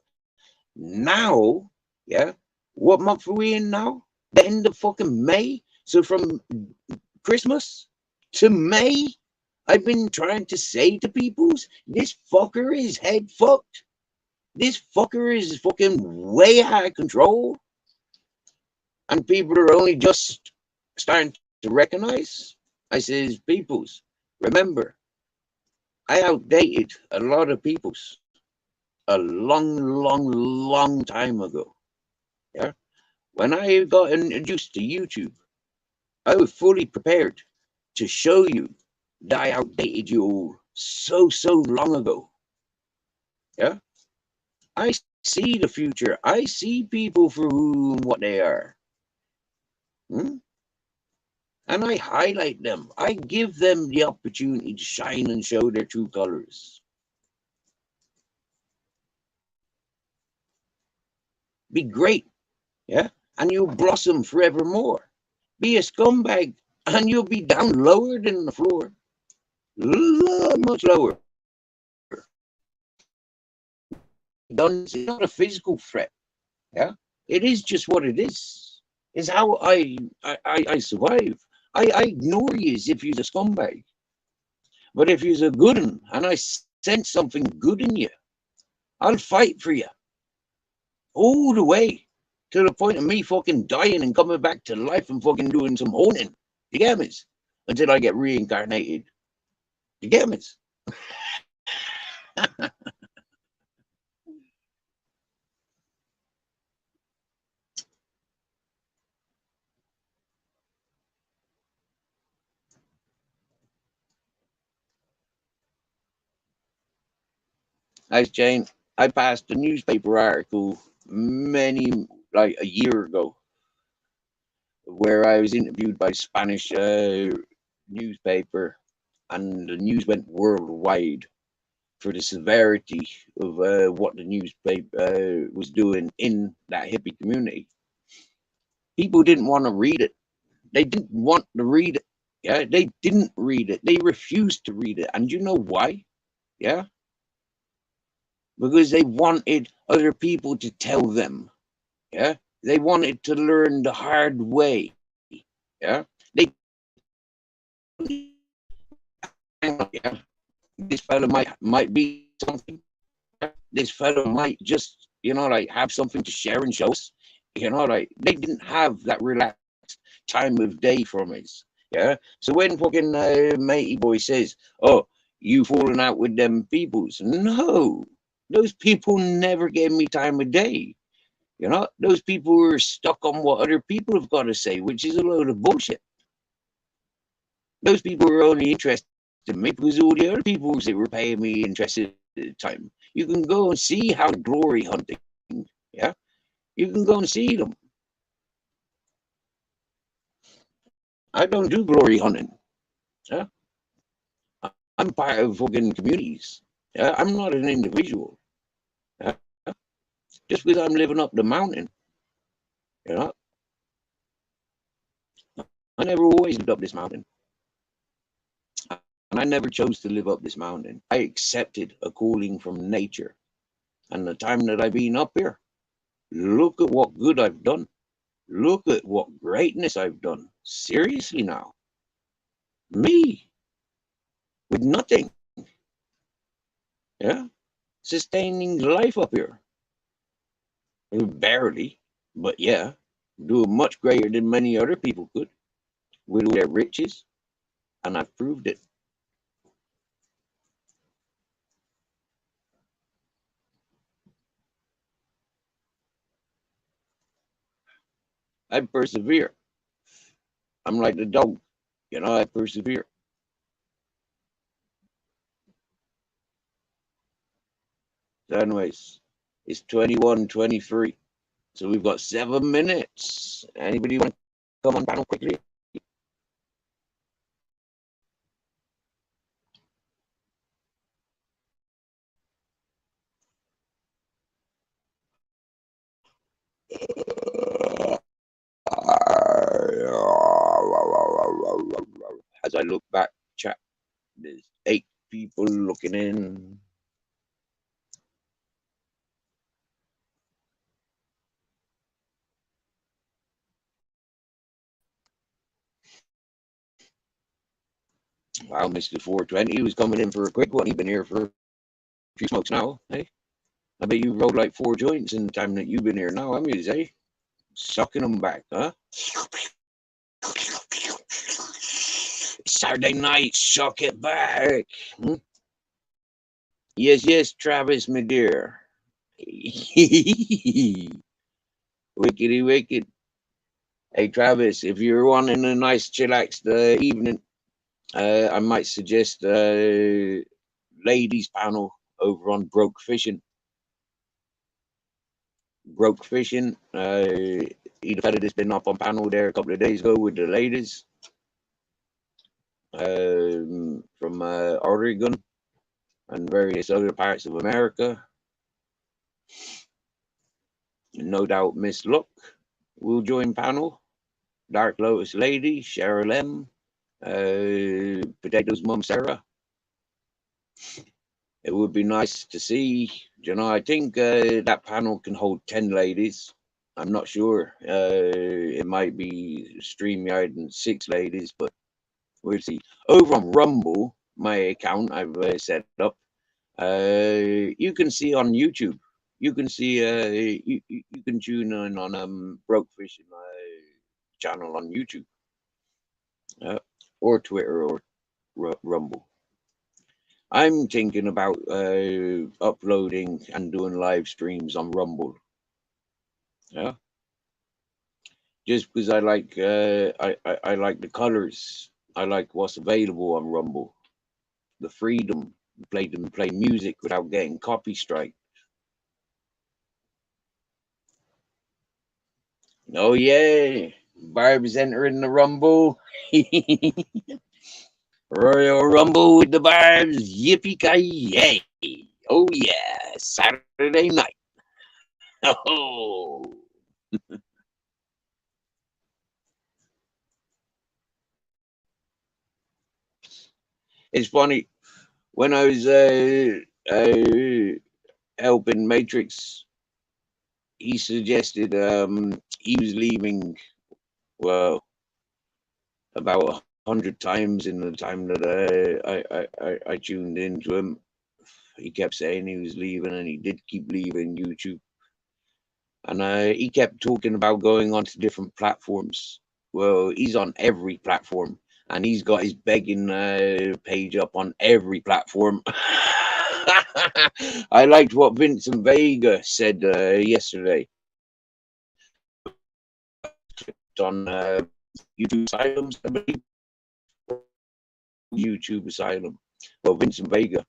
Now, yeah, what month are we in now? The end of fucking May. So from Christmas to May, I've been trying to say to peoples, this fucker is head fucked. This fucker is fucking way out of control. And people are only just starting to recognize. I says, peoples, remember, I outdated a lot of peoples a long time ago. Yeah. When I got introduced to YouTube, I was fully prepared to show you that I outdated you all so long ago. Yeah. I see the future. I see people for whom what they are. And I highlight them. I give them the opportunity to shine and show their true colors. Be great. Yeah. And you'll blossom forevermore. Be a scumbag and you'll be down lower than the floor. Much lower. Guns is not a physical threat. Yeah. It is just what it is. It's how I survive. I ignore you as if you're a scumbag. But if you're a good one and I sense something good in you, I'll fight for you. All the way to the point of me fucking dying and coming back to life and fucking doing some honing. You get me? Until I get reincarnated. You get me? Nice, Jane. I passed a newspaper article like a year ago, where I was interviewed by Spanish newspaper, and the news went worldwide for the severity of what the newspaper was doing in that hippie community. People didn't want to read it. They didn't want to read it. Yeah, they didn't read it. They refused to read it. And you know why? Yeah. Because they wanted other people to tell them. Yeah. They wanted to learn the hard way. Yeah. Yeah. This fellow might be something. This fellow might just, like have something to share and show us. You know, like they didn't have that relaxed time of day from us. Yeah. So when fucking matey boy says, "Oh, you falling out with them peoples," no, those people never gave me time of day. You know, those people were stuck on what other people have got to say, which is a load of bullshit. Those people were only interested in me because all the other people that were paying me interested at the time. You can go and see how glory hunting. Yeah, you can go and see them. I don't do glory hunting. Yeah? I'm part of fucking communities. Yeah? I'm not an individual. Yeah? Just because I'm living up the mountain. You know, I never always lived up this mountain. And I never chose to live up this mountain. I accepted a calling from nature. And the time that I've been up here, look at what good I've done. Look at what greatness I've done. Seriously now. Me. With nothing. Yeah. Sustaining life up here. Barely. But yeah. Doing much greater than many other people could. With their riches. And I've proved it. I persevere. I'm like the dog. You know, I persevere. So anyways, it's 21:23. So we've got 7 minutes. Anybody want to come on panel quickly? As I look back, chat, there's 8 people looking in. Wow, Mr. 420 was coming in for a quick one. He's been here for a few smokes now. Hey, I bet you rolled like 4 joints in the time that you've been here now. I'm used, eh? Sucking them back, huh? Saturday night, suck it back. Hmm? Yes, yes, Travis, my dear. Wickedy wicked. Hey, Travis, if you're wanting a nice chillaxed evening, I might suggest ladies panel over on Broke Fishing. Broke Fishing. He fella that's been up on panel there a couple of days ago with the ladies from Oregon and various other parts of America. No doubt Miss Luck will join panel. Dark Lotus Lady, Cheryl M, Potatoes Mum Sarah. It would be nice to see. You know, I think that panel can hold 10 ladies. I'm not sure. It might be StreamYard and 6 ladies, but we'll see. Over on Rumble, my account I've set up, you can see on YouTube. You can see, you can tune in on Broke Fishing channel on YouTube or Twitter or Rumble. I'm thinking about uploading and doing live streams on Rumble. Yeah, just because I like I like the colors. I like what's available on Rumble. The freedom to play music without getting copy strike. Oh yeah, Barb's entering the Rumble. Royal Rumble with the Barbs. Yippee ki yay! Oh yeah, Saturday night. Oh. It's funny when I was helping Matrix. He suggested he was leaving. Well, about 100 times in the time that I tuned into him. He kept saying he was leaving, and he did keep leaving YouTube. and he kept talking about going onto different platforms. Well, he's on every platform, and he's got his begging page up on every platform. I liked what Vincent Vega said yesterday on YouTube Asylums, I believe. YouTube Asylum. Well, Vincent Vega.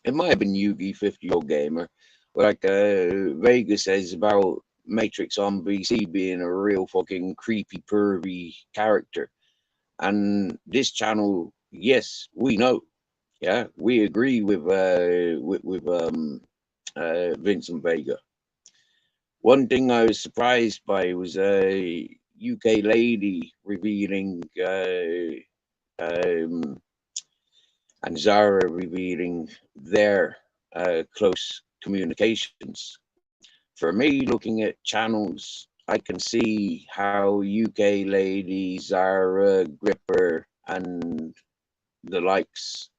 It might have been Yugi 50-year-old gamer. Like Vega says about Matrix on BC being a real fucking creepy, pervy character. And this channel, yes, we know. Yeah, we agree with Vincent Vega. One thing I was surprised by was a UK lady revealing and Zara revealing their close communications. For me, looking at channels, I can see how UK lady, Zara, Gripper, and the likes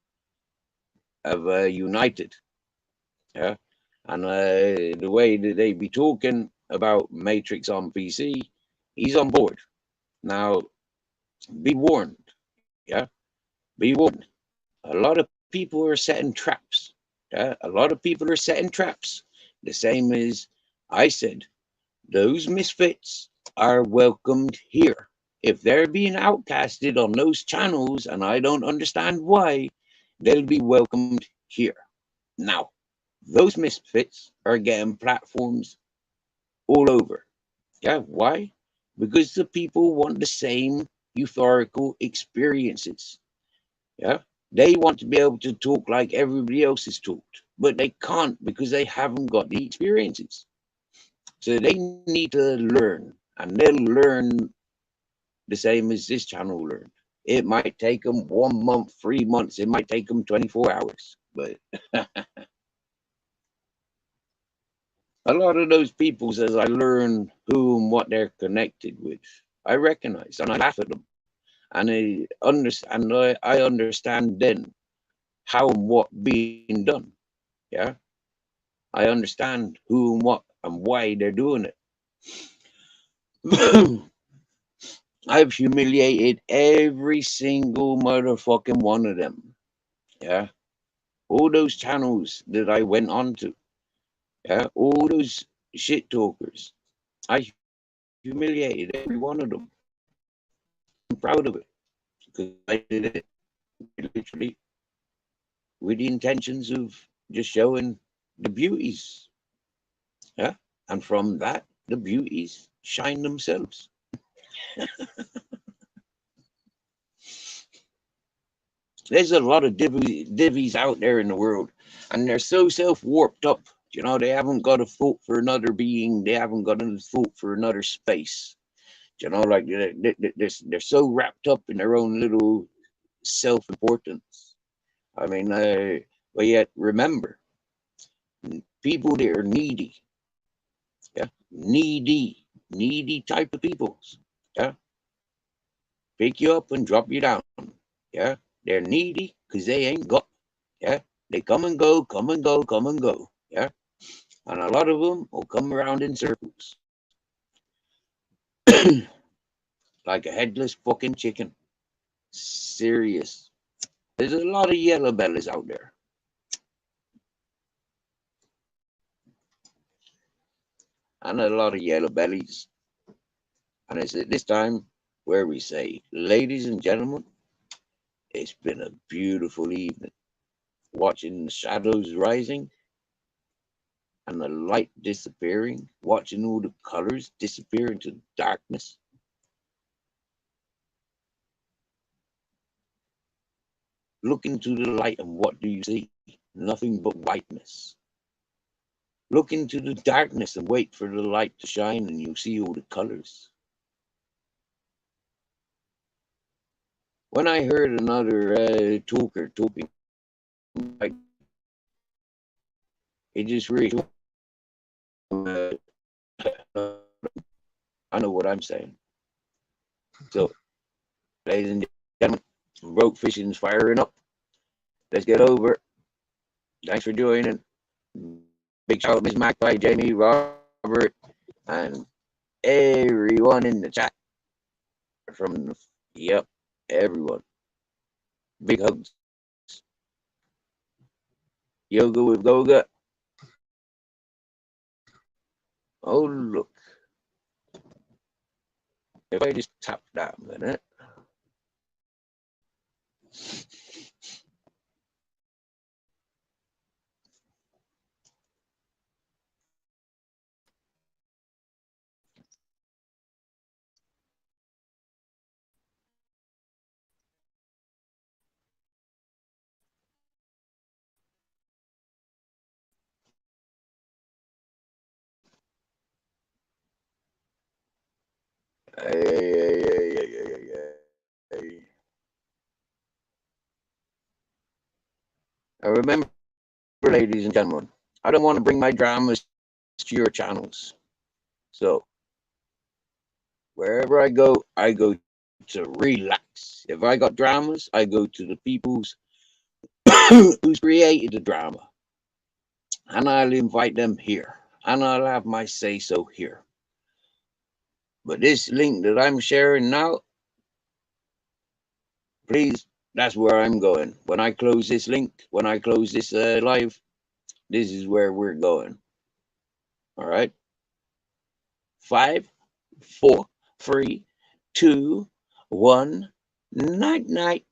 have united. Yeah, and the way that they be talking about Matrix on PC, he's on board. Now, be warned. Yeah, be warned. A lot of people are setting traps. Yeah, a lot of people are setting traps. The same as I said, those misfits are welcomed here. If they're being outcasted on those channels, and I don't understand why, they'll be welcomed here. Now, those misfits are getting platforms all over. Yeah, why? Because the people want the same euphorical experiences. Yeah, they want to be able to talk like everybody else has talked, but they can't because they haven't got the experiences. So they need to learn, and they'll learn the same as this channel learned. It might take them 1 month, 3 months. It might take them 24 hours. But a lot of those people, as I learn who and what they're connected with, I recognize and I laugh at them. And I understand then how and what being done. Yeah. I understand who and what and why they're doing it. I've humiliated every single motherfucking one of them. Yeah. All those channels that I went on to. Yeah. All those shit talkers. I humiliated every one of them. I'm proud of it because I did it literally with the intentions of just showing the beauties. Yeah. And from that, the beauties shine themselves. There's a lot of divvies out there in the world, and they're so self-warped up. You know, they haven't got a thought for another being. They haven't got a thought for another space. You know, like they're so wrapped up in their own little self-importance. I mean, but yet remember, people that are needy, yeah, needy type of peoples, yeah, pick you up and drop you down, yeah. They're needy because they ain't got, yeah. They come and go, come and go, come and go, yeah. And a lot of them will come around in circles, like a headless fucking chicken. Serious. There's a lot of yellow bellies out there. And a lot of yellow bellies. And it's at this time where we say, ladies and gentlemen, it's been a beautiful evening. Watching the shadows rising and the light disappearing, watching all the colors disappear into darkness. Look into the light and what do you see? Nothing but whiteness. Look into the darkness and wait for the light to shine and you'll see all the colors. When I heard another talker talking, like, it just really, I know what I'm saying. So, ladies and gentlemen, Broke Fishing's firing up. Let's get over it. Thanks for joining. Big shout out Ms. Magpie, Jamie, Robert, and everyone in the chat from yep, everyone. Big hugs. Yoga with Goga. Oh look. If I just tap that a minute. Remember, ladies and gentlemen, I don't want to bring my dramas to your channels. So, wherever I go to relax. If I got dramas, I go to the people's who's created the drama. And I'll invite them here. And I'll have my say-so here. But this link that I'm sharing now, please, that's where I'm going. When I close this link, when I close this live, this is where we're going. All right. 5, 4, 3, 2, 1. Night, night.